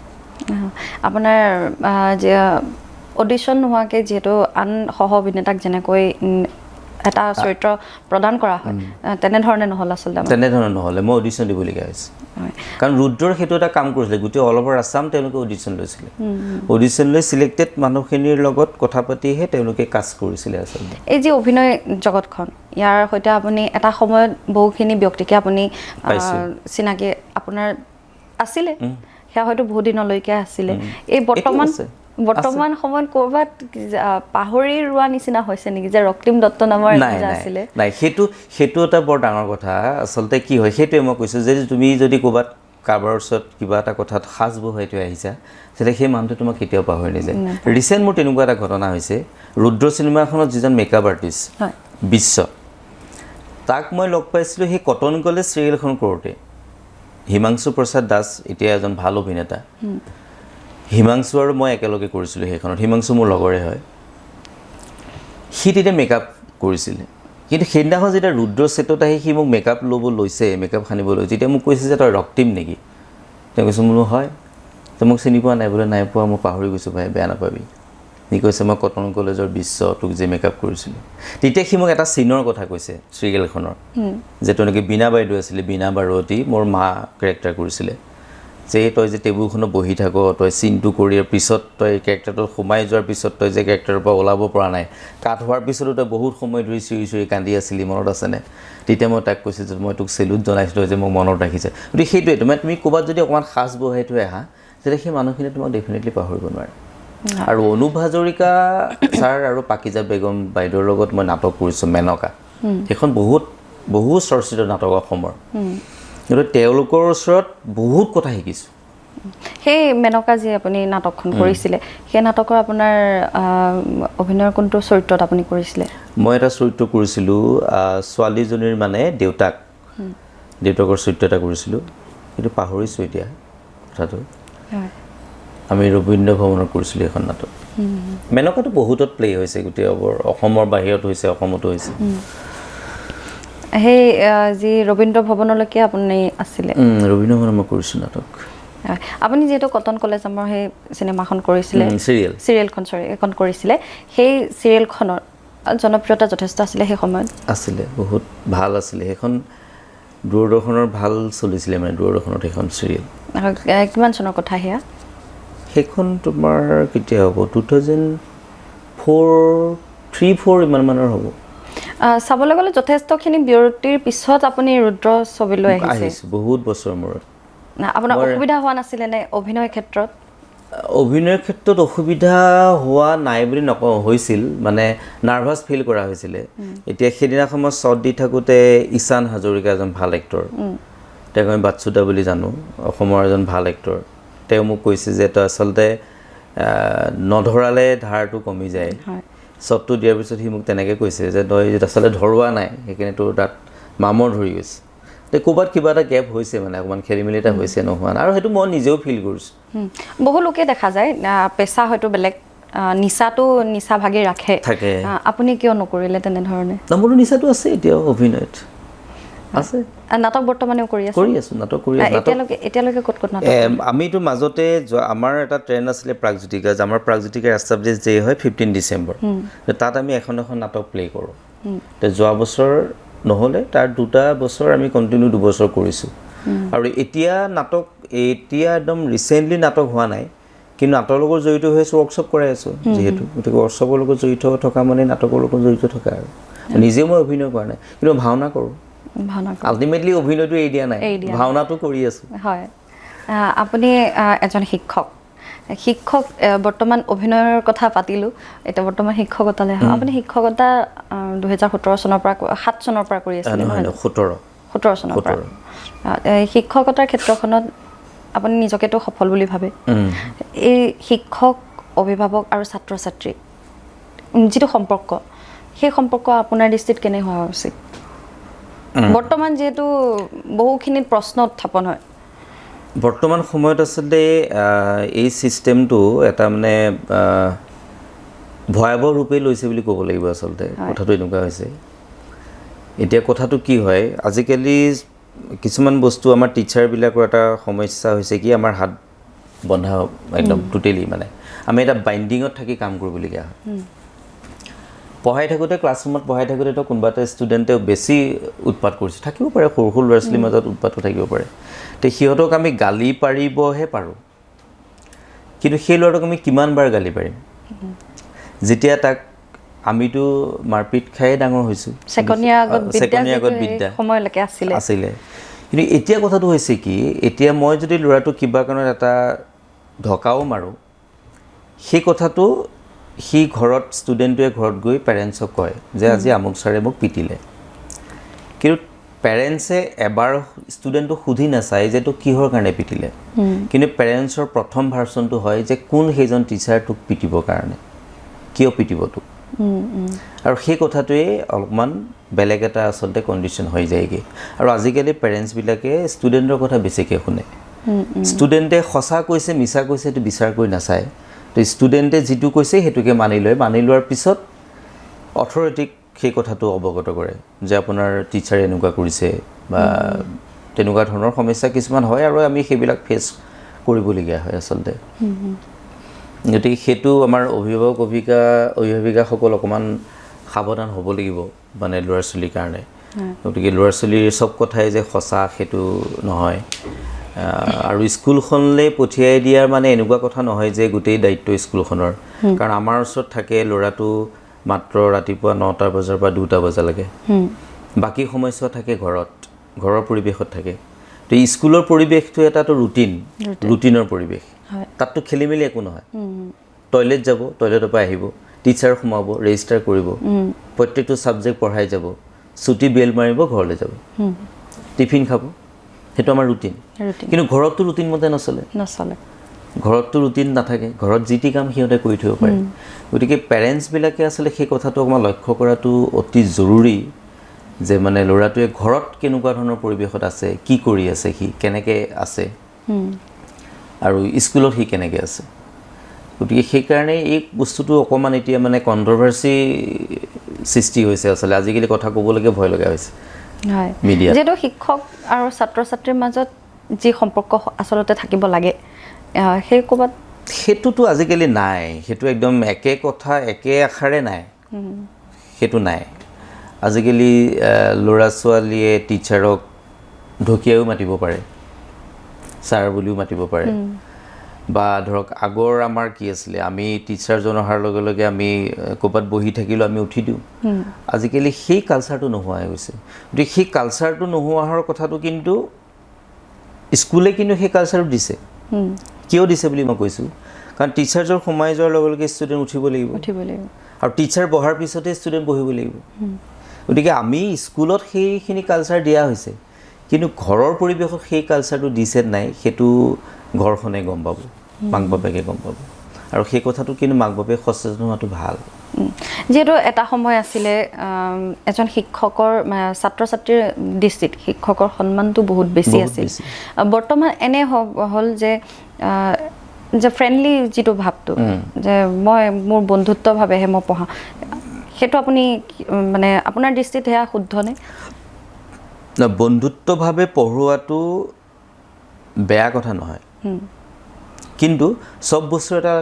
আপোনাৰ যে অডিশ্যন নোহোৱাকৈ যিহেতু আন সহ অভিনেতাক যেনেকৈ এটা চৰিত্ৰ প্ৰদান কৰা হয় তেনেধৰণে নহ'ল আচলতে তেনেধৰণে নহ'লে মই অডিশ্যন দিবলগীয়া হৈছে কাৰণ ৰুদ্ৰৰ সেইটো এটা কাম কৰিছিলে গোটেই অল অভাৰ আছাম তেওঁলোকে অডিশ্যন লৈছিলে অডিশ্যন লৈ চিলেক্টেড মানুহখিনিৰ লগত কথা পাতিহে তেওঁলোকে কাষ্ট কৰিছিলে আচলতে এই যে অভিনয় জগতখন ইয়াৰ সৈতে আপুনি এটা সময়ত বহুখিনি ব্যক্তিকে আপুনি চিনাকি আপোনাৰ আছিলে সেয়া হয়তো বহুত দিনলৈকে আছিলে এই বৰ্তমান সময়ত ক'ৰবাত পাহৰি ৰোৱা নিচিনা হৈছে নেকি যে ৰক্তিম দত্ত নামৰ এজন আছিলে নাই সেইটো এটা বৰ ডাঙৰ কথা আচলতে কি হয় সেইটোৱে মই কৈছোঁ যে তুমি যদি ক'ৰবাত কাৰোবাৰ ওচৰত কিবা এটা কথাত সাজ বহুৱাই থৈ আহিছা তেতিয়া সেই মানুহটো তোমাক কেতিয়াও পাহৰি নাযায় ৰিচেণ্ট মোৰ তেনেকুৱা এটা ঘটনা হৈছে ৰুদ্ৰ চিনেমাখনত যিজন মেকআপ আৰ্টিষ্ট বিশ্ব তাক মই লগ পাইছিলোঁ সেই কটন কলেজ চিৰিয়েলখন কৰোঁতে হিমাংশু প্ৰসাদ দাস এতিয়া এজন ভাল অভিনেতা হিমাংশু আৰু মই একেলগে কৰিছিলোঁ সেইখনত হিমাংশু মোৰ লগৰে হয় সি তেতিয়া মেকআপ কৰিছিলে কিন্তু সেইদিনাখন যেতিয়া ৰুদ্ৰ ছেটত আহি সি মোক মেকআপ ল'ব লৈছে মেকআপ সানিব লৈছে তেতিয়া মোক কৈছে যে তই ৰক্তিম নেকি তেওঁ কৈছোঁ বোলো হয় তই মোক চিনি পোৱা নাই বোলে নাই পোৱা মই পাহৰি গৈছোঁ ভাই বেয়া নাপাবি সি কৈছে মই কটন কলেজৰ বিশ্ব তোক যে মেকআপ কৰিছিলোঁ তেতিয়া সি মোক এটা চিনৰ কথা কৈছে চিৰিয়েলখনৰ যে তেনেকৈ বীণা বাইদেউ আছিলে বীণা বাৰতী মোৰ মা কেৰেক্টাৰ কৰিছিলে যে তই যে টেবুলখনত বহি থাক তই চিনটো কৰিয়াৰ পিছত তই কেৰেক্টাৰটোত সোমাই যোৱাৰ পিছত তই যে কেৰেক্টাৰৰ পৰা ওলাব পৰা নাই কাট হোৱাৰ পিছতো তই বহুত সময় ধৰি চিঞৰি চিঞৰি কান্দি আছিলি মনত আছেনে তেতিয়া মই তাক কৈছোঁ যে মই তোক চেলুট জনাইছিলোঁ যে মোক মনত ৰাখিছে গতিকে সেইটোৱে তোমাৰ তুমি ক'ৰবাত যদি অকণমান সাজ বহাই থৈ আহা তেতিয়া সেই মানুহখিনিয়ে তোমাক ডেফিনেটলি পাহৰিব নোৱাৰে আৰু অনুপ হাজৰিকা ছাৰ আৰু পাকিজা বেগম বাইদেউৰ লগত মই নাটক কৰিছোঁ মেনকা সেইখন বহুত চৰ্চিত নাটক অসমৰ কিন্তু তেওঁলোকৰ ওচৰত বহুত কথা শিকিছোঁ সেই মেনকা যি আপুনি নাটকখন কৰিছিলে সেই নাটকৰ আপোনাৰ অভিনয়ৰ কোনটো চৰিত্ৰত আপুনি কৰিছিলে মই এটা চৰিত্ৰ কৰিছিলোঁ ছোৱালীজনীৰ মানে দেউতাকৰ চৰিত্ৰ এটা কৰিছিলোঁ কিন্তু পাহৰিছোঁ এতিয়া কথাটো আমি ৰবীন্দ্ৰ ভৱনত কৰিছিলোঁ এখন নাটক মেনকাটো বহুতত প্লে হৈছে গোটেই অসমৰ বাহিৰত হৈছে অসমতো হৈছে সেই যি ৰবীন্দ্ৰ ভৱনলৈকে আপুনি আছিলে ৰবীন্দ্ৰ ভৱনত মই কৰিছোঁ নাটক আপুনি যিহেতু কটন কলেজ আমাৰ সেই চিনেমাখন কৰিছিলে চিৰিয়েলখন এখন কৰিছিলে সেই চিৰিয়েলখনৰ জনপ্ৰিয়তা যথেষ্ট আছিলে সেই সময়ত আছিলে বহুত ভাল আছিলে সেইখন দূৰদৰ্শনৰ ভাল চলিছিলে মানে দূৰদৰ্শনত সেইখন চিৰিয়েল কিমান চনৰ কথা সেয়া সেইখন তোমাৰ কেতিয়া হ'ব 2003-4 ইমান মানৰ হ'ব চাবলৈ গ'লে যথেষ্টখিনি বিৰতিৰ পিছত আপুনি ৰুদ্ৰ ছবিলৈ আহিছোঁ বহুত বছৰ মূৰত আপোনাৰ অসুবিধা হোৱা নাছিলে নে অভিনয়ৰ ক্ষেত্ৰত অসুবিধা হোৱা নাই বুলি নকওঁ হৈছিল মানে নাৰ্ভাছ ফিল কৰা হৈছিলে এতিয়া সেইদিনাখন মই শ্বট দি থাকোঁতে ঈশান হাজৰিকা এজন ভাল এক্টৰ তেওঁক আমি বাচ্চুদা বুলি জানো অসমৰ এজন ভাল এক্টৰ তেওঁ মোক কৈছে যে তই আচলতে নধৰালে ধাৰটো কমি যায় শ্বটটো দিয়াৰ পিছত সি মোক তেনেকৈ কৈছে যে তই আচলতে ধৰোৱা নাই সেইকাৰণে তোৰ তাত মামৰ ধৰি গৈছে ক'ৰবাত কিবা এটা গেপ হৈছে মানে অকণমান খেলি মেলি এটা হৈছে নোহোৱা আৰু সেইটো মই নিজেও ফিল কৰিছোঁ বহু লোকে দেখা যায় পেচা হয়তো বেলেগ নিচা ভাগি ৰাখে থাকে আপুনি কিয় নকৰিলে তেনেধৰণে মোৰো নিচাটো আছে এতিয়াও অভিনয়ত আছে নাটক বৰ্তমানেও কৰি আছোঁ নাটক কৰি আছোঁ এতিয়ালৈকে ক'ত নাটক আমিতো মাজতে আমাৰ এটা ট্ৰেণ্ড আছিলে প্ৰাগজ্যোতিকা আমাৰ প্ৰাগজ্যোতিকা এষ্টাব্লিছ ডে হয় 15 ডিচেম্বৰ তাত আমি এখন নাটক প্লে কৰোঁ যোৱা বছৰ নহ'লে তাৰ 2 বছৰ আমি কণ্টিনিউ 2 বছৰ কৰিছোঁ আৰু এতিয়া একদম ৰিচেণ্টলি নাটক হোৱা নাই কিন্তু নাটকৰ লগত জড়িত হৈ আছোঁ ৱৰ্কশ্বপ কৰাই আছোঁ যিহেতু গতিকে ৱৰ্কশ্বপৰ লগত জড়িত থকা মানে নাটকৰ লগত জড়িত থকা আৰু নিজেও মই অভিনয় কৰা নাই কিন্তু ভাওনা কৰোঁ আল্টিমেটলি অভিনয়টো এৰি দিয়া নাই ভাওনাটো কৰি আছোঁ হয় আপুনি এজন শিক্ষক বৰ্তমান অভিনয়ৰ কথা পাতিলোঁ এতিয়া বৰ্তমান শিক্ষকতালৈ আপুনি শিক্ষকতা 2017 চনৰ পৰা 7 চনৰ পৰা কৰি আছিলে নহয় 17 চনৰ পৰা শিক্ষকতাৰ ক্ষেত্ৰখনত আপুনি নিজকেতো সফল বুলি ভাবে এই শিক্ষক অভিভাৱক আৰু ছাত্ৰ ছাত্ৰী যিটো সম্পৰ্ক সেই সম্পৰ্ক আপোনাৰ দৃষ্টিত কেনে হোৱা উচিত বৰ্তমান যিহেতু বহুখিনিত প্ৰশ্ন উত্থাপন হয় বৰ্তমান সময়ত আচলতে এই ছিষ্টেমটো এটা মানে ভয়াৱহ ৰূপে লৈছে বুলি ক'ব লাগিব আচলতে কথাটো এনেকুৱা হৈছে এতিয়া কথাটো কি হয় আজিকালি কিছুমান বস্তু আমাৰ টিচাৰবিলাকৰ এটা সমস্যা হৈছে কি আমাৰ হাত বন্ধা একদম টোটেলি মানে আমি এটা বাইণ্ডিঙত থাকি কাম কৰিবলগীয়া হয় পঢ়াই থাকোঁতে ক্লাছৰুমত পঢ়াই থাকোঁতেতো কোনোবা এটা ষ্টুডেণ্টে বেছি উৎপাত কৰিছে থাকিব পাৰে সৰু সৰু ল'ৰা ছোৱালীৰ মাজত উৎপাতো থাকিব পাৰে তো সিহঁতক আমি গালি পাৰিবহে পাৰোঁ কিন্তু সেই ল'ৰাটোক আমি কিমানবাৰ গালি পাৰিম যেতিয়া তাক আমিতো মাৰপিট খায়ে ডাঙৰ হৈছোঁ ছেকেণ্ডৰ আগত বিদ্যা সময়লৈকে আছিলে কিন্তু এতিয়া কথাটো হৈছে কি এতিয়া মই যদি ল'ৰাটোক কিবা কাৰণত এটা ধকাও মাৰোঁ সেই কথাটো সি ঘৰত ষ্টুডেণ্টটোৱে ঘৰত গৈ পেৰেণ্টছক কয় যে আজি আমুক ছাৰে মোক পিটিলে কিন্তু পেৰেণ্টছে এবাৰ ষ্টুডেণ্টক সুধি নাচায় যে তোক কিহৰ কাৰণে পিটিলে কিন্তু পেৰেণ্টছৰ প্ৰথম ভাৰ্চনটো হয় যে কোন সেইজন টিচাৰ তোক পিটিবৰ কাৰণে কিয় পিটিব তোক আৰু সেই কথাটোৱে অলপমান বেলেগ এটা আচলতে কণ্ডিশ্যন হৈ যায়গৈ আৰু আজিকালি পেৰেণ্টছবিলাকে ষ্টুডেণ্টৰ কথা বেছিকৈ শুনে ষ্টুডেণ্টে সঁচা কৈছে মিছা কৈছে সেইটো বিচাৰ কৰি নাচায় তো ষ্টুডেণ্টে যিটো কৈছে সেইটোকে মানি লয় মানি লোৱাৰ পিছত অথৰিটিক সেই কথাটো অৱগত কৰে যে আপোনাৰ টিচাৰে এনেকুৱা কৰিছে বা তেনেকুৱা ধৰণৰ সমস্যা কিছুমান হয় আৰু আমি সেইবিলাক ফেচ কৰিবলগীয়া হয় আচলতে গতিকে সেইটো আমাৰ অভিভাৱিকাসকল অকণমান সাৱধান হ'ব লাগিব মানে ল'ৰা ছোৱালীৰ কাৰণে গতিকে ল'ৰা ছোৱালীৰ চব কথাই যে সঁচা সেইটো নহয় আৰু স্কুলখনলৈ পঠিয়াই দিয়াৰ মানে এনেকুৱা কথা নহয় যে গোটেই দায়িত্ব স্কুলখনৰ কাৰণ আমাৰ ওচৰত থাকে ল'ৰাটো মাত্ৰ ৰাতিপুৱা 9টা বজাৰ পৰা 2টা বজালৈকে বাকী সময়ছোৱা থাকে ঘৰৰ পৰিৱেশত থাকে তো স্কুলৰ পৰিৱেশটো এটাতো ৰুটিনৰ পৰিৱেশ তাততো খেলি মেলি একো নহয় টয়লেট যাব টয়লেটৰ পৰা আহিব টিচাৰ সোমাব ৰেজিষ্টাৰ কৰিব প্ৰত্যেকটো ছাবজেক্ট পঢ়াই যাব ছুটি বেল মাৰিব ঘৰলৈ যাব টিফিন খাব সেইটো আমাৰ ৰুটিন কিন্তু ঘৰততো ৰুটিন মতে নচলে ঘৰততো ৰুটিন নাথাকে ঘৰত যি টি কাম সিহঁতে কৰি থ'ব পাৰে গতিকে পেৰেণ্টছবিলাকে আচলতে সেই কথাটো অকণমান লক্ষ্য কৰাটো অতি জৰুৰী যে মানে ল'ৰাটোৱে ঘৰত কেনেকুৱা ধৰণৰ পৰিৱেশত আছে কি কৰি আছে সি কেনেকৈ আছে আৰু স্কুলত সি কেনেকৈ আছে গতিকে সেইকাৰণে এই বস্তুটো অকণমান এতিয়া মানে কণ্ট্ৰভাৰ্চি সৃষ্টি হৈছে আচলতে আজিকালি কথা ক'বলৈকে ভয় লগা হৈছে মিডিয়া যিহেতু শিক্ষক আৰু ছাত্ৰ ছাত্ৰীৰ মাজত যি সম্পৰ্ক আচলতে থাকিব লাগে সেই ক'ৰবাত সেইটোতো আজিকালি নাই সেইটো একদম একে কথা একে আশাৰে নাই সেইটো নাই আজিকালি ল'ৰা ছোৱালীয়ে টিচাৰক ঢকিয়াও মাতিব পাৰে ছাৰ বুলিও মাতিব পাৰে বা ধৰক আগৰ আমাৰ কি আছিলে আমি টিচাৰজন অহাৰ লগে লগে আমি ক'ৰবাত বহি থাকিলেও আমি উঠি দিওঁ আজিকালি সেই কালচাৰটো নোহোৱা হৈ গৈছে গতিকে সেই কালচাৰটো নোহোৱা হোৱাৰ কথাটো কিন্তু স্কুলে কিন্তু সেই কালচাৰটো দিছে কিয় দিছে বুলি মই কৈছোঁ কাৰণ টিচাৰজন সোমাই যোৱাৰ লগে লগে ষ্টুডেণ্ট উঠিব লাগিব আৰু টিচাৰ বহাৰ পিছতে ষ্টুডেণ্ট বহিব লাগিব গতিকে আমি স্কুলত সেইখিনি কালচাৰ দিয়া হৈছে কিন্তু ঘৰৰ পৰিৱেশত সেই কালচাৰটো দিছে নাই সেইটো ঘৰখনে গম পাব মাক বাপেকে গম পাব আৰু সেই কথাটো কিন্তু মাক বাপেকে সচেতন হোৱাটো ভাল যিহেতু এটা সময় আছিলে এজন শিক্ষকৰ ছাত্ৰ ছাত্ৰীৰ দৃষ্টিত শিক্ষকৰ সন্মানটো বহুত বেছি আছিল বৰ্তমান এনে হ'ল যে ফ্ৰেণ্ডলি যিটো ভাৱটো যে মই মোৰ বন্ধুত্বভাৱেহে মই পঢ়া সেইটো আপুনি মানে আপোনাৰ দৃষ্টিত সেয়া শুদ্ধনে বন্ধুত্বভাৱে পঢ়োৱাটো বেয়া কথা নহয় কিন্তু চব বস্তুৰ এটা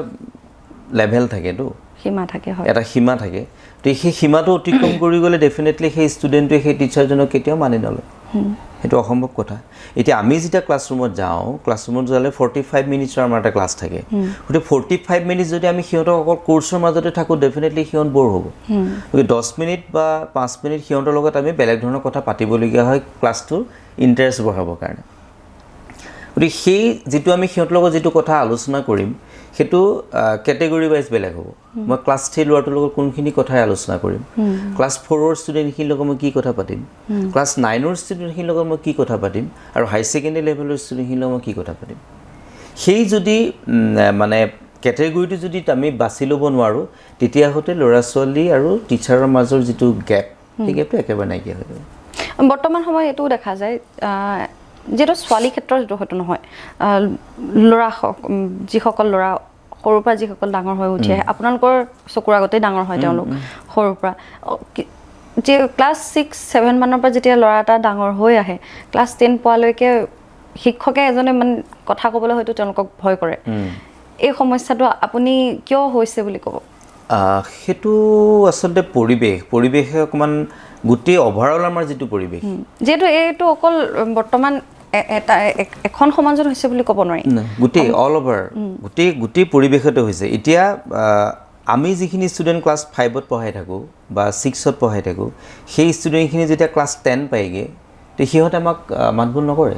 লেভেল থাকেতো সীমা থাকে এটা সীমা থাকে তো সেই সীমাটো অতিক্ৰম কৰি গ'লে ডেফিনেটলি সেই ষ্টুডেণ্টটোৱে সেই টিচাৰজনক কেতিয়াও মানি নলয় সেইটো অসম্ভৱ কথা এতিয়া আমি যেতিয়া ক্লাছৰুমত যালে 45 মিনিটছৰ আমাৰ এটা ক্লাছ থাকে গতিকে 45 মিনিটছ যদি আমি সিহঁতক অকল কোৰ্চৰ মাজতে থাকোঁ ডেফিনেটলি সিহঁত বৰ হ'ব গতিকে 10 মিনিট বা 5 মিনিট সিহঁতৰ লগত আমি বেলেগ ধৰণৰ কথা পাতিবলগীয়া হয় ক্লাছটোৰ ইণ্টাৰেষ্ট বঢ়াবৰ কাৰণে গতিকে সেই যিটো আমি সিহঁতৰ লগত যিটো কথা আলোচনা কৰিম সেইটো কেটেগৰী ৱাইজ বেলেগ হ'ব মই ক্লাছ 3 ল'ৰাটোৰ লগত কোনখিনি কথাই আলোচনা কৰিম ক্লাছ 4ৰ ষ্টুডেণ্টখিনিৰ লগত মই কি কথা পাতিম ক্লাছ 9ৰ ষ্টুডেণ্টখিনিৰ লগত মই কি কথা পাতিম আৰু হাই ছেকেণ্ডেৰী লেভেলৰ ষ্টুডেণ্টখিনিৰ লগত মই কি কথা পাতিম সেই যদি মানে কেটেগৰীটো যদি আমি বাছি ল'ব নোৱাৰোঁ তেতিয়াহ'লে ল'ৰা ছোৱালী আৰু টিচাৰৰ মাজৰ যিটো গেপ সেই গেপটো একেবাৰে নাইকিয়া হৈ যাব বৰ্তমান সময়ত এইটোও দেখা যায় যিহেতু ছোৱালী ক্ষেত্ৰত যিটো হয়তো নহয় যিসকল ল'ৰা সৰুৰ পৰা যিসকল ডাঙৰ হৈ উঠি আহে আপোনালোকৰ চকুৰ আগতেই ডাঙৰ হয় তেওঁলোক সৰুৰ পৰা যে ক্লাছ 6-7 মানৰ পৰা যেতিয়া ল'ৰা এটা ডাঙৰ হৈ আহে ক্লাছ 10 পোৱালৈকে শিক্ষকে এজনে মানে কথা ক'বলৈ হয়তো তেওঁলোকক ভয় কৰে এই সমস্যাটো আপুনি কিয় হৈছে বুলি ক'ব সেইটো আচলতে পৰিৱেশে অকণমান গোটেই অভাৰঅল আমাৰ যিটো পৰিৱেশ যিহেতু এইটো অকল বৰ্তমান এটা এখন সমাজত হৈছে বুলি ক'ব নোৱাৰি গোটেই অল অভাৰ গোটেই পৰিৱেশতে হৈছে এতিয়া আমি যিখিনি ষ্টুডেণ্ট ক্লাছ 5ত পঢ়াই থাকোঁ বা 6ত পঢ়াই থাকোঁ সেই ষ্টুডেণ্টখিনি যেতিয়া ক্লাছ 10 পায়গৈ তো সিহঁতে আমাক মাতবোল নকৰে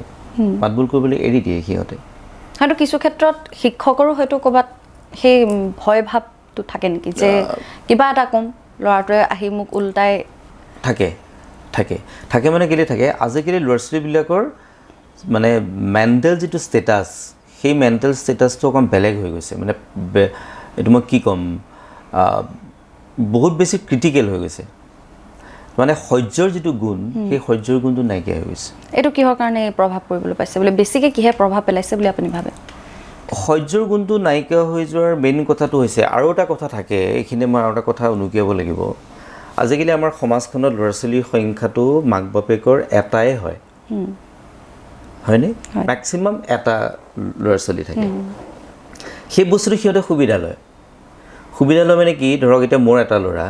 মাতবোল কৰিবলৈ এৰি দিয়ে সিহঁতে হয়তো কিছু ক্ষেত্ৰত শিক্ষকৰো হয়তো ক'ৰবাত সেই ভয় ভাৱটো থাকে নেকি যে কিবা এটা ক'ম ল'ৰাটোৱে আহি মোক উল্টাই থাকে মানে কেলৈ থাকে আজিকালি ল'ৰা ছোৱালীবিলাকৰ মানে মেণ্টেল যিটো ষ্টেটাছ সেই মেণ্টেল ষ্টেটাছটো অকণ বেলেগ হৈ গৈছে মানে এইটো মই কি ক'ম বহুত বেছি ক্ৰিটিকেল হৈ গৈছে মানে সহ্যৰ যিটো গুণ সেই সহ্যৰ গুণটো নাইকিয়া হৈ গৈছে এইটো কিহৰ কাৰণে প্ৰভাৱ পৰিবলৈ পাইছে বোলে বেছিকৈ কিহে প্ৰভাৱ পেলাইছে বুলি আপুনি ভাবে সহ্যৰ গুণটো নাইকিয়া হৈ যোৱাৰ মেইন কথাটো হৈছে আৰু এটা কথা থাকে এইখিনি মই আৰু এটা কথা উনুকিয়াব লাগিব আজিকালি আমাৰ সমাজখনত ল'ৰা ছোৱালীৰ সংখ্যাটো মাক বাপেকৰ এটাই হয় হয়নে মেক্সিমাম এটা ল'ৰা ছোৱালী থাকে সেই বস্তুটো সিহঁতে সুবিধা লয় মানে কি ধৰক এতিয়া মোৰ এটা ল'ৰা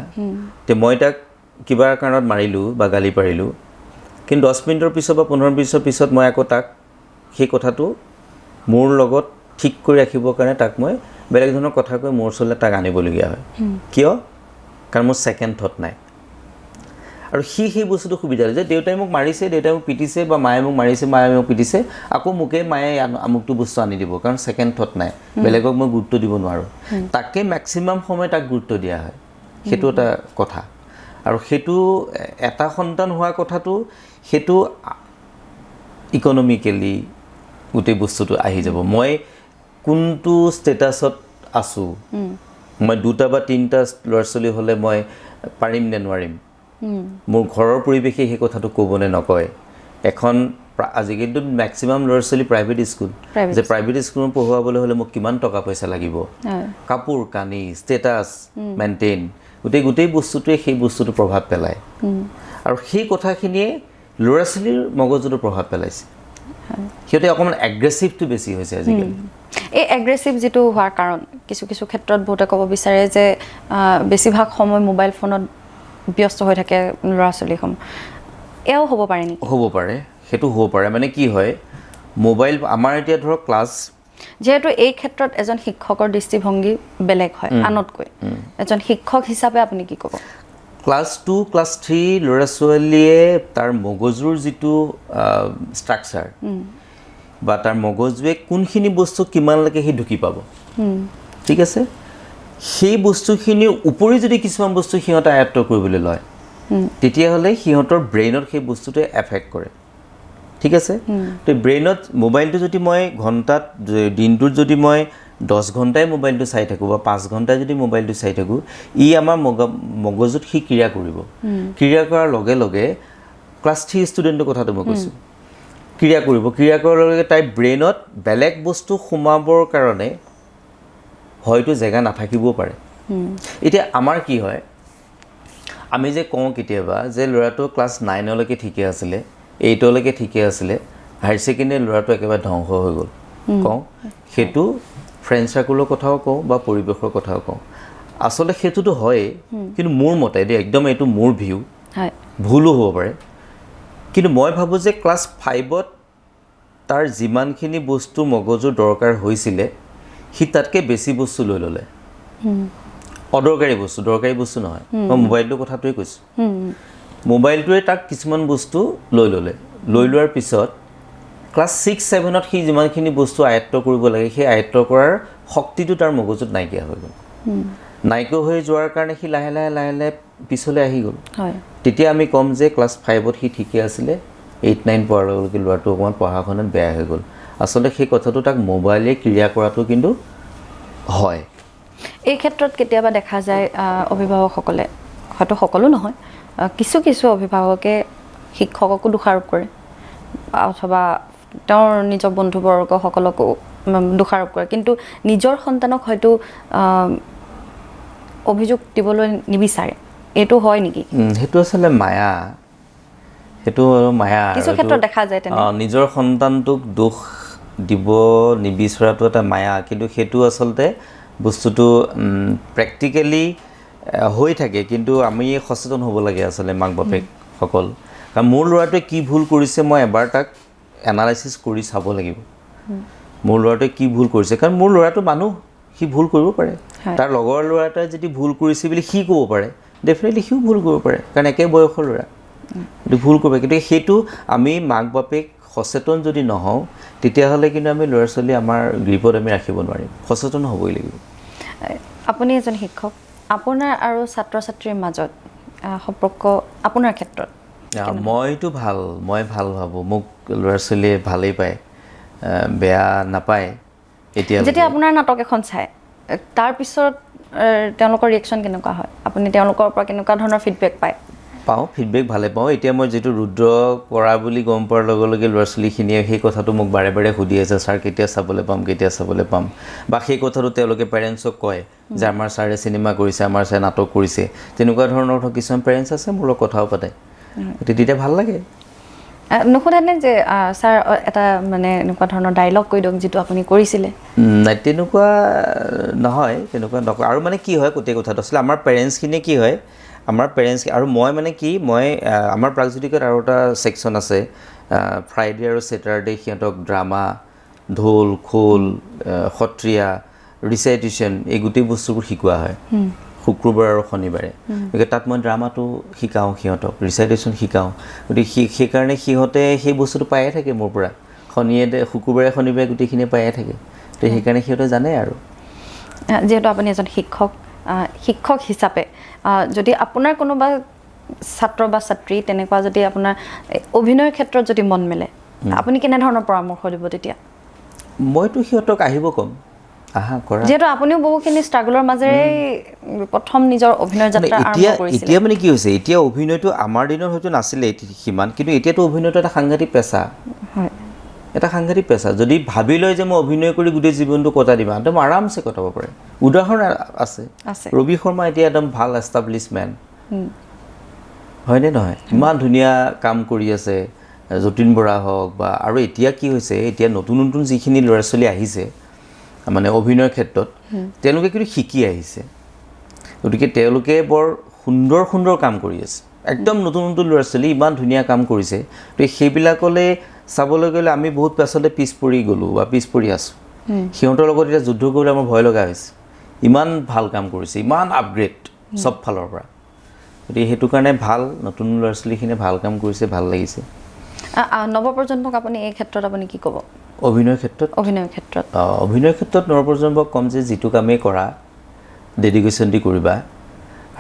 তে মই তাক কিবা কাৰণত মাৰিলোঁ বা গালি পাৰিলোঁ কিন্তু 10 মিনিটৰ পিছত বা 15 মিনিটৰ পিছত মই আকৌ তাক সেই কথাটো মোৰ লগত ঠিক কৰি ৰাখিবৰ কাৰণে তাক মই বেলেগ ধৰণৰ কথা কৈ মোৰ ওচৰলৈ তাক আনিবলগীয়া হয় কিয় কাৰণ মোৰ ছেকেণ্ড থট নাই আৰু সেই বস্তুটো সুবিধা লয় যে দেউতাই মোক মাৰিছে দেউতাই মোক পিটিছে বা মায়ে মোক মাৰিছে মায়ে মোক পিটিছে আকৌ মোকে মায়ে আমুকটো বস্তু আনি দিব কাৰণ ছেকেণ্ড থট নাই বেলেগক মই গুৰুত্ব দিব নোৱাৰোঁ তাকে মেক্সিমাম সময় তাক গুৰুত্ব দিয়া হয় সেইটো এটা কথা আৰু সেইটো এটা সন্তান হোৱা কথাটো সেইটো ইকনমিকেলি গোটেই বস্তুটো আহি যাব মই কোনটো ষ্টেটাছত আছোঁ মই 2টা বা 3টা ল'ৰা ছোৱালী হ'লে মই পাৰিম নে নোৱাৰিম মোৰ ঘৰৰ পৰিৱেশে সেই কথাটো ক'বনে নকয় এখন আজিকালিতো মেক্সিমাম ল'ৰা ছোৱালী প্ৰাইভেট স্কুল যে প্ৰাইভেট স্কুলত পঢ়ুৱাবলৈ হ'লে মোক কিমান টকা পইচা লাগিব কাপোৰ কানি ষ্টেটাছ মেইনটেইন গোটেই বস্তুটোৱে সেই বস্তুটো প্ৰভাৱ পেলায় আৰু সেই কথাখিনিয়ে ল'ৰা ছোৱালীৰ মগজুতো প্ৰভাৱ পেলাইছে সিহঁতে অকণমান এগ্ৰেছিভটো বেছি হৈছে আজিকালি এই এগ্ৰেছিভ যিটো হোৱাৰ কাৰণ কিছু ক্ষেত্ৰত বহুতে ক'ব বিচাৰে যে বেছিভাগ সময় মোবাইল ফোনত ব্যস্ত হৈ থাকে ল'ৰা ছোৱালীসমূহ এয়াও হ'ব পাৰে নেকি হ'ব পাৰে সেইটো হ'ব পাৰে মানে কি হয় মোবাইল আমাৰ এতিয়া ধৰক ক্লাছ যেহেতু এই ক্ষেত্ৰত এজন শিক্ষকৰ দৃষ্টিভংগী বেলেগ হয় আনতকৈ এজন শিক্ষক হিচাপে আপুনি কি ক'ব ক্লাছ 2 ক্লাছ 3 ল'ৰা ছোৱালীয়ে তাৰ মগজুৰ যিটো ষ্ট্ৰাকচাৰ বা তাৰ মগজুৱে কোনখিনি বস্তু কিমানলৈকে সি ঢুকি পাব ঠিক আছে সেই বস্তুখিনিৰ উপৰি যদি কিছুমান বস্তু সিহঁতে আয়ত্ত কৰিবলৈ লয় তেতিয়াহ'লে সিহঁতৰ ব্ৰেইনত সেই বস্তুটোৱে এফেক্ট কৰে ঠিক আছে তো ব্ৰেইনত মোবাইলটো যদি মই ঘণ্টাত দিনটোত যদি মই 10 ঘণ্টাই মোবাইলটো চাই থাকোঁ বা 5 ঘণ্টাই যদি মোবাইলটো চাই থাকোঁ ই আমাৰ মগজুত সি ক্ৰিয়া কৰিব ক্ৰিয়া কৰাৰ লগে লগে ক্লাছ 3 ষ্টুডেণ্টৰ কথাটো মই কৈছোঁ ক্ৰিয়া কৰাৰ লগে লগে তাইৰ ব্ৰেইনত বেলেগ বস্তু সোমাবৰ কাৰণে হয়তো জেগা নাথাকিবও পাৰে এতিয়া আমাৰ কি হয় আমি যে কওঁ কেতিয়াবা যে ল'ৰাটো ক্লাছ 9লৈকে ঠিকে আছিলে 8লৈকে ঠিকে আছিলে হায়াৰ ছেকেণ্ডেৰী ল'ৰাটো একেবাৰে ধ্বংস হৈ গ'ল কওঁ সেইটো ফ্ৰেণ্ড চাৰ্কুলৰ কথাও কওঁ বা পৰিৱেশৰ কথাও কওঁ আচলতে সেইটোতো হয়েই কিন্তু মোৰ মতে দেই একদম এইটো মোৰ ভিউ ভুলো হ'ব পাৰে কিন্তু মই ভাবোঁ যে ক্লাছ 5ত তাৰ যিমানখিনি বস্তু মগজুৰ দৰকাৰ হৈছিলে সি তাতকৈ বেছি বস্তু লৈ ল'লে অদৰকাৰী বস্তু দৰকাৰী বস্তু নহয় মই মোবাইলটোৰ কথাটোৱে কৈছোঁ মোবাইলটোৱে তাক কিছুমান বস্তু লৈ লোৱাৰ পিছত ক্লাছ 6-7ত সি যিমানখিনি বস্তু আয়ত্ত কৰিব লাগে সেই আয়ত্ত কৰাৰ শক্তিটো তাৰ মগজুত নাইকিয়া হৈ গ'ল নাইকিয়া হৈ যোৱাৰ কাৰণে সি লাহে লাহে পিছলৈ আহি গ'ল তেতিয়া আমি ক'ম যে ক্লাছ 5ত সি ঠিকে আছিলে 8-9 পোৱাৰ লগে ল'ৰাটো অকণমান পঢ়া শুনাত বেয়া হৈ গ'ল আচলতে সেই কথাটো তাক মোবাইলে ক্ৰিয়া কৰাটো কিন্তু হয় এই ক্ষেত্ৰত কেতিয়াবা দেখা যায় অভিভাৱকসকলে হয়তো সকলো নহয় কিছু অভিভাৱকে শিক্ষককো দোষাৰোপ কৰে অথবা তেওঁৰ নিজৰ বন্ধুবৰ্গসকলকো দোষাৰোপ কৰে কিন্তু নিজৰ সন্তানক হয়তো অভিযোগ দিবলৈ নিবিচাৰে এইটো হয় নেকি সেইটো আচলতে মায়া কিছু ক্ষেত্ৰত দেখা যায় নিজৰ সন্তানটোক দোষ দিব নিবিচৰাটো এটা মায়া কিন্তু সেইটো আচলতে বস্তুটো প্ৰেক্টিকেলি হৈ থাকে কিন্তু আমি সচেতন হ'ব লাগে আচলতে মাক বাপেকসকল কাৰণ মোৰ ল'ৰাটোৱে কি ভুল কৰিছে মই এবাৰ তাক এনালাইচিছ কৰি চাব লাগিব মোৰ ল'ৰাটোৱে কি ভুল কৰিছে কাৰণ মোৰ ল'ৰাটো মানুহ সি ভুল কৰিব পাৰে তাৰ লগৰ ল'ৰা এটাই যদি ভুল কৰিছে বুলি সি ক'ব পাৰে ডেফিনেটলি সিও ভুল কৰিব পাৰে কাৰণ একে বয়সৰ ল'ৰা কিন্তু ভুল কৰিব গতিকে সেইটো আমি মাক বাপেক সচেতন যদি নহওঁ তেতিয়াহ'লে কিন্তু আমি ল'ৰা ছোৱালী আমাৰ গ্ৰীপত আমি ৰাখিব নোৱাৰিম সচেতন হ'বই লাগিব আপুনি এজন শিক্ষক আপোনাৰ আৰু ছাত্ৰ ছাত্ৰীৰ মাজত সম্পৰ্ক আপোনাৰ ক্ষেত্ৰত মই ভাল ভাবোঁ মোক ল'ৰা ছোৱালীয়ে ভালেই পায় বেয়া নাপায় এতিয়া যেতিয়া আপোনাৰ নাটক এখন চায় তাৰপিছত তেওঁলোকৰ ৰিয়েকশ্যন কেনেকুৱা হয় আপুনি তেওঁলোকৰ পৰা কেনেকুৱা ধৰণৰ ফিডবেক পায় পাওঁ ফিডবেক ভালে পাওঁ এতিয়া মই যিটো ৰুদ্ৰ কৰা বুলি গম পোৱাৰ লগে লগে ল'ৰা ছোৱালীখিনিয়ে সেই কথাটো মোক বাৰে বাৰে সুধি আছে ছাৰ কেতিয়া চাবলৈ পাম বা সেই কথাটো তেওঁলোকে পেৰেণ্টছক কয় যে আমাৰ ছাৰে চিনেমা কৰিছে আমাৰ ছাৰে নাটক কৰিছে তেনেকুৱা ধৰণৰ কিছুমান পেৰেণ্টছ আছে মোৰ লগত কথাও পাতে তেতিয়া ভাল লাগে নুসুধেনে যে ছাৰ এটা মানে এনেকুৱা ধৰণৰ ডাইলগ কৈ দিয়ক যিটো আপুনি কৰিছিলে নাই তেনেকুৱা নহয় তেনেকুৱা নকয় আৰু মানে কি হয় গোটেই কথাটো আছিলে আমাৰ পেৰেণ্টছখিনিয়ে কি হয় আমাৰ পেৰেণ্টছ আৰু মই মানে কি মই আমাৰ প্ৰাগজ্যোতিকত আৰু এটা ছেকশ্যন আছে ফ্ৰাইডে আৰু ছেটাৰডে সিহঁতক ড্ৰামা ঢোল খোল সত্ৰীয়া ৰিচাইটেশ্যন এই গোটেই বস্তুবোৰ শিকোৱা হয় শুক্ৰবাৰ আৰু শনিবাৰে গতিকে তাত মই ড্ৰামাটো শিকাওঁ সিহঁতক ৰিচাইটেশ্যন শিকাওঁ গতিকে সেইকাৰণে সিহঁতে সেই বস্তুটো পায়ে থাকে মোৰ পৰা শুক্ৰবাৰে শনিবাৰে গোটেইখিনি পায়ে থাকে তো সেইকাৰণে সিহঁতে জানে আৰু যিহেতু আপুনি এজন শিক্ষক হিচাপে যদি আপোনাৰ কোনোবা ছাত্ৰ বা ছাত্ৰী তেনেকুৱা যদি আপোনাৰ অভিনয়ৰ ক্ষেত্ৰত যদি মন মেলে আপুনি কেনেধৰণৰ পৰামৰ্শ দিব তেতিয়া মইতো সিহঁতক আহিব ক'ম আহা কৰা যেহেতু আপুনিও বহুখিনি ষ্ট্ৰাগলৰ মাজেৰে প্ৰথম নিজৰ অভিনয় যাত্ৰা আৰম্ভ কৰিছিল এতিয়া মানে কি হৈছে এতিয়া অভিনয়টো আমাৰ দিনত হয়তো নাছিলে সিমান কিন্তু এতিয়াতো অভিনয়টো এটা সাংঘাতিক পেচা হয় এটা সাংঘাতিক পেচা যদি ভাবি লয় যে মই অভিনয় কৰি গোটেই জীৱনটো কটাই দিম একদম আৰামছে কটাব পাৰে উদাহৰণ আছে ৰবি শৰ্মা এতিয়া একদম ভাল এষ্টাব্লিছমেণ্ট হয়নে নহয় ইমান ধুনীয়া কাম কৰি আছে যতীন বৰা হওক বা আৰু এতিয়া কি হৈছে এতিয়া নতুন নতুন যিখিনি ল'ৰা ছোৱালী আহিছে মানে অভিনয়ৰ ক্ষেত্ৰত তেওঁলোকে কিন্তু শিকি আহিছে গতিকে তেওঁলোকে বৰ সুন্দৰ সুন্দৰ কাম কৰি আছে একদম নতুন নতুন ল'ৰা ছোৱালী ইমান ধুনীয়া কাম কৰিছে তো সেইবিলাকলৈ চাবলৈ গ'লে আমি বহুত পাছতে পিছ পৰি গ'লোঁ বা পিছ পৰি আছোঁ সিহঁতৰ লগত এতিয়া যুদ্ধ কৰিবলৈ আমাৰ ভয় লগা হৈছে ইমান ভাল কাম কৰিছে ইমান আপগ্ৰেড চব ফালৰ পৰা গতিকে সেইটো কাৰণে ভাল নতুন ল'ৰা ছোৱালীখিনিয়ে ভাল কাম কৰিছে ভাল লাগিছে নৱপ্ৰজন্মক আপুনি এই ক্ষেত্ৰত আপুনি কি ক'ব অভিনয়ৰ ক্ষেত্ৰত নৱপ্ৰজন্মক ক'ম যে যিটো কামেই কৰা ডেডিকেশ্যন দি কৰিবা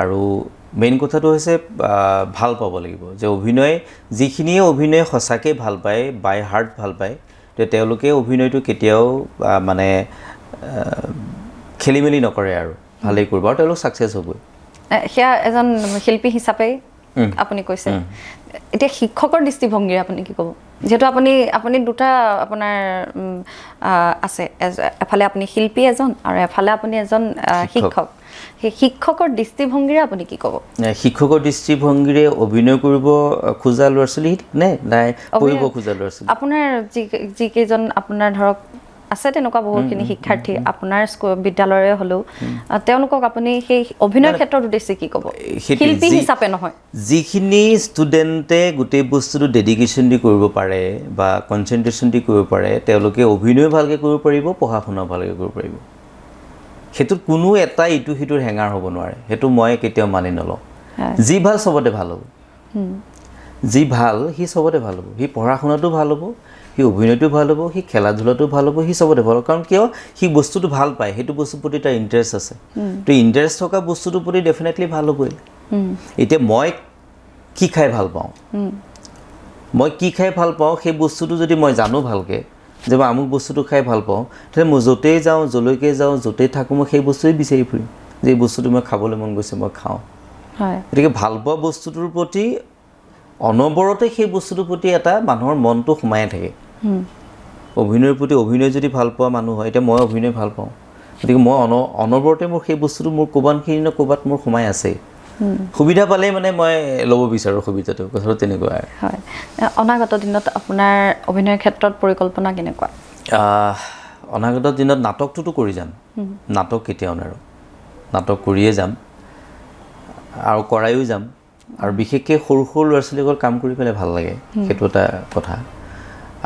আৰু মেইন কথাটো হৈছে ভাল পাব লাগিব যে যিখিনিয়ে অভিনয় সঁচাকৈ ভাল পায় বাই হাৰ্ট ভাল পায় তেওঁলোকে অভিনয়টো কেতিয়াও মানে খেলি মেলি নকৰে আৰু ভালেই কৰিব আৰু তেওঁলোক ছাকচেছ হ'বই সেয়া এজন শিল্পী হিচাপে আপুনি কৈছে এতিয়া শিক্ষকৰ দৃষ্টিভংগীৰে আপুনি কি ক'ব যেহেতু আপুনি দুটা আপোনাৰ আছে এফালে আপুনি শিল্পী এজন আৰু এফালে আপুনি এজন শিক্ষক সেই শিক্ষকৰ দৃষ্টিভংগীৰে আপুনি কি ক'ব শিক্ষকৰ দৃষ্টিভংগীৰে অভিনয় কৰিব খোজা ল'ৰা ছোৱালী নে নাই পঢ়িব খোজা ল'ৰা ছোৱালী আপোনাৰ যিকেইজন আপোনাৰ ধৰক আছে তেনেকুৱা বহুতখিনি শিক্ষাৰ্থী আপোনাৰ বিদ্যালয়ৰে হ'লেও তেওঁলোকক আপুনি সেই অভিনয় ক্ষেত্ৰত উদ্দেশ্যে কি ক'ব শিল্পী হিচাপে নহয় যিখিনি ষ্টুডেণ্টে গোটেই বস্তুটো ডেডিকেশ্যন দি কৰিব পাৰে বা কনচেনট্ৰেশ্যন দি কৰিব পাৰে তেওঁলোকে অভিনয় ভালকৈ কৰিব পাৰিব পঢ়া শুনাও ভালকৈ কৰিব পাৰিব সেইটোত কোনো এটা ইটো সিটোৰ হেঙাৰ হ'ব নোৱাৰে সেইটো মই কেতিয়াও মানি নলওঁ যি ভাল চবতে ভাল হ'ব যি ভাল সি চবতে ভাল হ'ব সি পঢ়া শুনাটো ভাল হ'ব সি অভিনয়টো ভাল হ'ব সি খেলা ধূলাটো ভাল হ'ব সি চবতে ভাল হ'ব কাৰণ কিয় সি বস্তুটো ভাল পায় সেইটো বস্তুৰ প্ৰতি তাৰ ইণ্টাৰেষ্ট আছে তো ইণ্টাৰেষ্ট থকা বস্তুটোৰ প্ৰতি ডেফিনেটলি ভাল হ'বই এতিয়া মই কি খাই ভাল পাওঁ সেই বস্তুটো যদি মই জানো ভালকৈ যে মই আমুক বস্তুটো খাই ভাল পাওঁ তেতিয়া মই য'তেই যাওঁ যলৈকে যাওঁ য'তেই থাকোঁ মই সেই বস্তুৱেই বিচাৰি ফুৰিম যে এই বস্তুটো মই খাবলৈ মন গৈছে মই খাওঁ গতিকে ভাল পোৱা বস্তুটোৰ প্ৰতি অনবৰতে সেই বস্তুটোৰ প্ৰতি এটা মানুহৰ মনটো সোমাই থাকে অভিনয়ৰ প্ৰতি অভিনয় যদি ভাল পোৱা মানুহ হয় এতিয়া মই অভিনয় ভাল পাওঁ গতিকে মই অনবৰতে মোৰ সেই বস্তুটো মোৰ ক'ৰবাত মোৰ সোমাই আছেই সুবিধা পালেই মানে মই ল'ব বিচাৰোঁ সুবিধাটো কথাটো তেনেকুৱা হয় অনাগত দিনত আপোনাৰ অভিনয়ৰ ক্ষেত্ৰত পৰিকল্পনা কেনেকুৱা অনাগত দিনত নাটকটোতো কৰি যাম নাটক কেতিয়াও নেৰোঁ নাটক কৰিয়ে যাম আৰু কৰায়ো যাম আৰু বিশেষকৈ সৰু সৰু ল'ৰা ছোৱালীৰ লগত কাম কৰি পেলাই ভাল লাগে সেইটো এটা কথা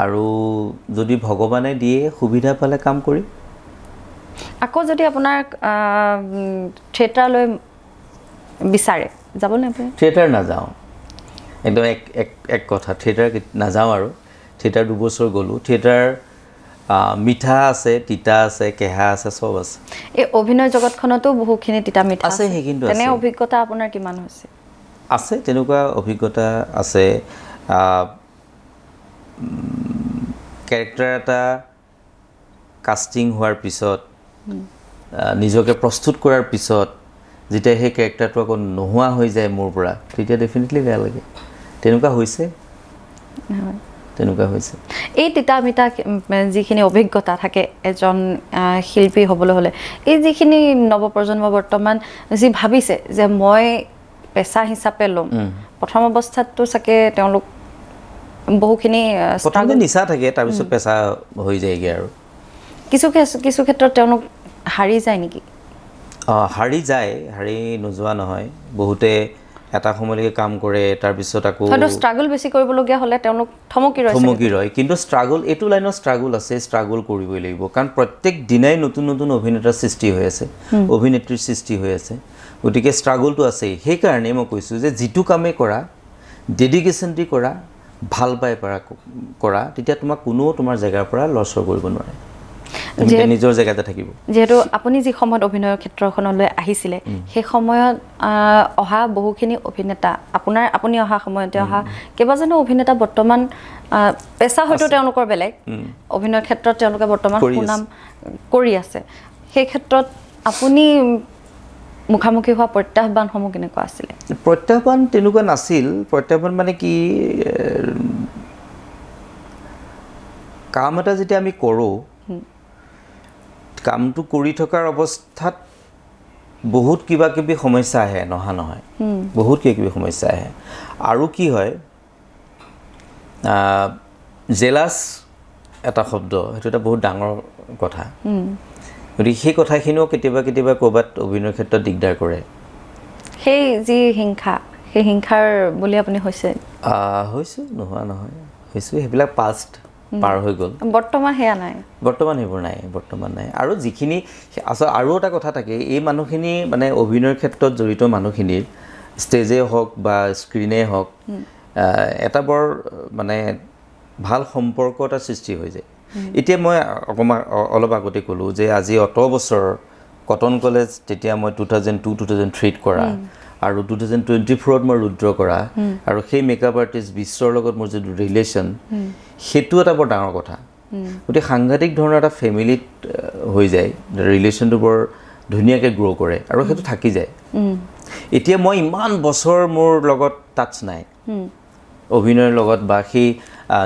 আৰু যদি ভগৱানে দিয়ে সুবিধা পালে কাম কৰিম আকৌ যদি আপোনাৰ থিয়েটাৰলৈ বিচাৰে যাবনে আপুনি থিয়েটাৰ নাযাওঁ একদম এক কথা থিয়েটাৰ নাযাওঁ আৰু থিয়েটাৰ 2 বছৰ গ'লোঁ থিয়েটাৰ মিঠা আছে তিতা আছে কেহা আছে চব আছে এই অভিনয় জগতখনতো বহুখিনি তিতা মিঠা আছে কিন্তু তেনে অভিজ্ঞতা আপোনাৰ কিমান হৈছে আছে তেনেকুৱা অভিজ্ঞতা আছে কেৰেক্টাৰ এটা কাষ্টিং হোৱাৰ পিছত নিজকে প্ৰস্তুত কৰাৰ পিছত যেতিয়া সেই কেৰেক্টাৰটো আকৌ নোহোৱা হৈ যায় মোৰ পৰা তেতিয়া ডেফিনেটলি বেয়া লাগে তেনেকুৱা হৈছে এই তিতা মিতা যিখিনি অভিজ্ঞতা থাকে এজন শিল্পী হ'বলৈ হ'লে এই যিখিনি নৱপ্ৰজন্ম বৰ্তমান যি ভাবিছে যে মই পেচা হিচাপে ল'ম প্ৰথম অৱস্থাততো চাগে তেওঁলোক বহুখিনি প্ৰথমতে নিচা থাকে তাৰপিছত পেচা হৈ যায়গৈ আৰু কিছু ক্ষেত্ৰত তেওঁলোক হাৰি যায় নেকি হাৰি যায় হাৰি নোযোৱা নহয় বহুতে এটা সময়লৈকে কাম কৰে তাৰপিছত আকৌ হয়তো ষ্ট্ৰাগল বেছি কৰিবলগীয়া হ'লে তেওঁলোক থমকি ৰয় কিন্তু ষ্ট্ৰাগল এইটো লাইনত ষ্ট্ৰাগল আছে ষ্ট্ৰাগল কৰিবই লাগিব কাৰণ প্ৰত্যেক দিনাই নতুন নতুন অভিনেতাৰ সৃষ্টি হৈ আছে অভিনেত্ৰীৰ সৃষ্টি হৈ আছে গতিকে ষ্ট্ৰাগলটো আছেই সেইকাৰণে মই কৈছোঁ যে যিটো কামেই কৰা ডেডিকেশ্যন দি কৰা ভাল পাই কৰা তেতিয়া তোমাক কোনেও তোমাৰ জেগাৰ পৰা লৰচৰ কৰিব নোৱাৰে নিজৰ জেগাতে থাকিব যেহেতু আপুনি যি সময়ত অভিনয়ৰ ক্ষেত্ৰখনলৈ আহিছিলে সেই সময়ত অহা বহুখিনি অভিনেতা আপুনি অহা সময়তে অহা কেইবাজনো অভিনেতা বৰ্তমান পেচা হয়তো তেওঁলোকৰ বেলেগ অভিনয়ৰ ক্ষেত্ৰত তেওঁলোকে বৰ্তমান সুনাম কৰি আছে সেই ক্ষেত্ৰত আপুনি মুখামুখি হোৱা প্ৰত্যাহ্বানসমূহ কেনেকুৱা আছিলে প্ৰত্যাহ্বান তেনেকুৱা নাছিল প্ৰত্যাহ্বান মানে কি কাম এটা যেতিয়া আমি কৰোঁ কামটো কৰি থকাৰ অৱস্থাত বহুত কিবা কিবি সমস্যা আহে নহয় বহুত কিবা কিবি সমস্যা আহে আৰু কি হয় জেলাছ এটা শব্দ সেইটো এটা বহুত ডাঙৰ কথা গতিকে সেই কথাখিনিও কেতিয়াবা ক'ৰবাত অভিনয়ৰ ক্ষেত্ৰত দিগদাৰ কৰে সেই যি সেই হিংসাৰ বুলি আপুনি হৈছোঁ নোহোৱা নহয় হৈছোঁ সেইবিলাক পাষ্ট পাৰ হৈ গ'ল বৰ্তমান সেয়া নাই সেইবোৰ নাই বৰ্তমান নাই আৰু যিখিনি আচলতে আৰু এটা কথা থাকে এই মানুহখিনি মানে অভিনয়ৰ ক্ষেত্ৰত জড়িত মানুহখিনিৰ ষ্টেজে হওক বা স্ক্ৰীণেই হওক এটা বৰ মানে ভাল সম্পৰ্ক এটা সৃষ্টি হৈ যায় এতিয়া মই অলপ আগতে ক'লোঁ যে আজি অত বছৰ কটন কলেজ তেতিয়া মই 2002-2003 কৰা আৰু 2024ত মই ৰুদ্ৰ কৰা আৰু সেই মেকআপ আৰ্টিষ্ট বিশ্বৰ লগত মোৰ যিটো ৰিলেশ্যন সেইটো এটা বৰ ডাঙৰ কথা গতিকে সাংঘাতিক ধৰণৰ এটা ফেমিলিত হৈ যায় ৰিলেশ্যনটো বৰ ধুনীয়াকৈ গ্ৰ' কৰে আৰু সেইটো থাকি যায় এতিয়া মই ইমান বছৰ মোৰ লগত টাচ নাই অভিনয়ৰ লগত বা সেই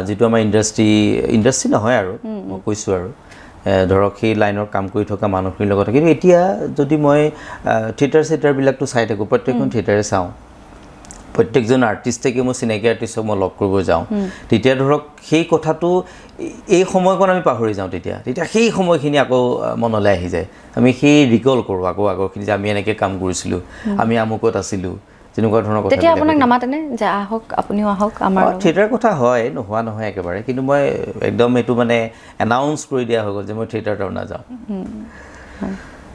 যিটো আমাৰ ইণ্ডাষ্ট্ৰী নহয় আৰু মই কৈছোঁ আৰু ধৰক সেই লাইনৰ কাম কৰি থকা মানুহখিনিৰ লগত কিন্তু এতিয়া যদি মই থিয়েটাৰবিলাকতো চাই থাকোঁ প্ৰত্যেকখন থিয়েটাৰে চাওঁ প্ৰত্যেকজন আৰ্টিষ্টকে মই চিনাকি আৰ্টিষ্টক মই লগ কৰিব যাওঁ তেতিয়া ধৰক সেই কথাটো এই সময়কণ আমি পাহৰি যাওঁ তেতিয়া সেই সময়খিনি আকৌ মনলৈ আহি যায় আমি সেই ৰিকল কৰোঁ আকৌ আগৰখিনি যে আমি এনেকৈ কাম কৰিছিলোঁ আমি আমুকত আছিলোঁ তেনেকুৱা ধৰণৰ কথা তেতিয়া আপোনাক নামাতেনে যে আহক আপুনিও আহক আমাৰ থিয়েটাৰ কথা হয় নোহোৱা নহয় একেবাৰে কিন্তু মই একদম এইটো মানে এনাউন্স কৰি দিয়া হৈ গ'ল যে মই থিয়েটাৰত নাযাওঁ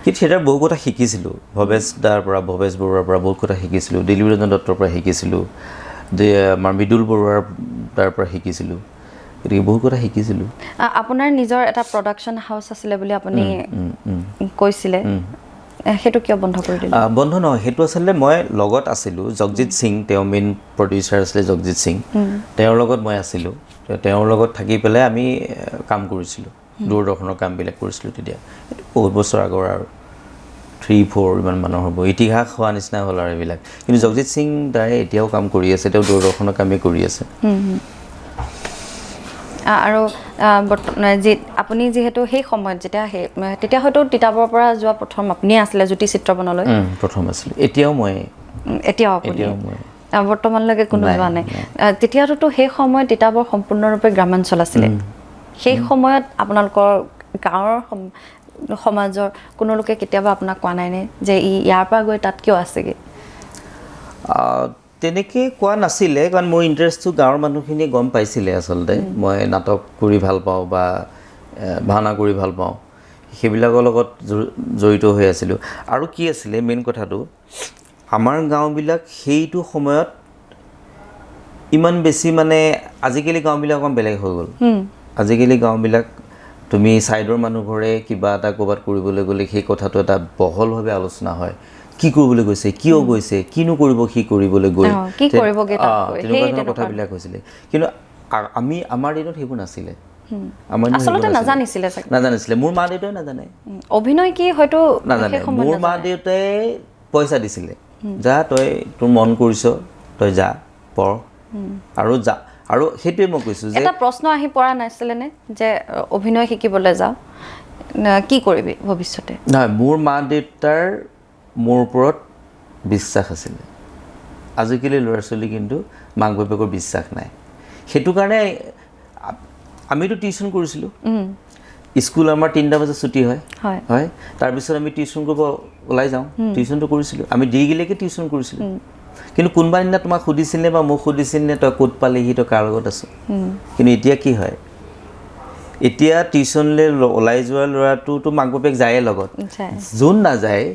কিন্তু থিয়েটাৰ বহু কথা শিকিছিলোঁ ভৱেশ বৰুৱাৰ পৰা বহুত কথা শিকিছিলোঁ দিলীপ ৰঞ্জন দত্তৰ পৰা শিকিছিলোঁ আমাৰ মৃদুল বৰুৱাৰ তাৰ পৰা শিকিছিলোঁ গতিকে বহুত কথা শিকিছিলোঁ আপোনাৰ নিজৰ এটা প্ৰডাকশ্যন হাউচ আছিলে বুলি আপুনি কৈছিলে সেইটো কিয় বন্ধ কৰি দিলে বন্ধ নহয় সেইটো আচলতে মই লগত আছিলোঁ জগজিৎ সিং তেওঁ মেইন প্ৰডিউচাৰ আছিলে জগজিৎ সিং তেওঁৰ লগত মই আছিলোঁ তেওঁৰ লগত থাকি পেলাই আমি কাম কৰিছিলোঁ দূৰদৰ্শনৰ কামবিলাক কৰিছিলোঁ তেতিয়া বহুত বছৰ আগৰ আৰু 3-4 ইমান মানুহৰ হ'ব ইতিহাস হোৱা নিচিনা হ'ল আৰু এইবিলাক কিন্তু জগজিৎ সিং দাই এতিয়াও কাম কৰি আছে তেওঁ দূৰদৰ্শনৰ কামেই কৰি আছে আৰু আপুনি যিহেতু সেই সময়ত তেতিয়া হয়তো তিতাবৰ পৰা যোৱা প্ৰথম আপুনিয়ে আছিলে জ্যোতি চিত্ৰবনলৈ প্ৰথম আছিলে এতিয়াও আপুনি বৰ্তমানলৈকে কোনো যোৱা নাই তেতিয়াতো সেই সময়ত তিতাবৰ সম্পূৰ্ণৰূপে গ্ৰামাঞ্চল আছিলে সেই সময়ত আপোনালোকৰ গাঁৱৰ সমাজৰ কোনো লোকে কেতিয়াবা আপোনাক কোৱা নাইনে যে ইয়াৰ পৰা গৈ তাত কিয় আছেগৈ তেনেকৈ কোৱা নাছিলে কাৰণ মোৰ ইণ্টাৰেষ্টটো গাঁৱৰ মানুহখিনিয়ে গম পাইছিলে আচলতে মই নাটক কৰি ভাল পাওঁ বা ভাওনা কৰি ভাল পাওঁ সেইবিলাকৰ লগত জড়িত হৈ আছিলোঁ আৰু কি আছিলে মেইন কথাটো আমাৰ গাঁওবিলাক সেইটো সময়ত ইমান বেছি মানে আজিকালি গাঁওবিলাক অকণ বেলেগ হৈ গ'ল আজিকালি গাঁওবিলাক তুমি ছাইডৰ মানুহ ঘৰে কিবা এটা ক'ৰবাত কৰিবলৈ গ'লে সেই কথাটো এটা বহলভাৱে আলোচনা হয় কি কৰিবলৈ গৈছে কিয় গৈছে কিনো কৰিব সি কৰিবলৈ গৈ তেনেকুৱা ধৰণৰ কথাবিলাক হৈছিলে কিন্তু আমাৰ দিনত সেইবোৰ নাছিলে আচলতে নাজানিছিলে মোৰ মা দেউতাই নাজানে অভিনয় কি হয়তো নাজানে মোৰ মা দেউতাই পইচা দিছিলে যা তই তোৰ মন কৰিছ তই যা পঢ় আৰু যা আৰু সেইটোৱে মই কৈছোঁ যে এটা প্ৰশ্ন আহি পৰা নাছিলেনে যে অভিনয় শিকিবলৈ যাওঁ কি কৰিবি ভৱিষ্যতে নহয় মোৰ মা দেউতাৰ মোৰ ওপৰত বিশ্বাস আছিলে আজিকালি ল'ৰা ছোৱালী কিন্তু মাক বাপেকৰ বিশ্বাস নাই সেইটো কাৰণে আমিতো টিউশ্যন কৰিছিলোঁ স্কুল আমাৰ 3টা বজাত ছুটি হয় হয় তাৰপিছত আমি টিউশ্যন কৰিব ওলাই যাওঁ টিউশ্যনটো কৰিছিলোঁ আমি দেৰিলৈকে টিউশ্যন কৰিছিলোঁ কিন্তু কোনোবা দিনা তোমাক সুধিছিলনে বা মোক সুধিছিলনে তই ক'ত পালেহি তই কাৰ লগত আছ কিন্তু এতিয়া কি হয় এতিয়া টিউশ্যনলৈ ওলাই যোৱা ল'ৰাটোতো মাক বাপেক যায়ে লগত যোন নাযায়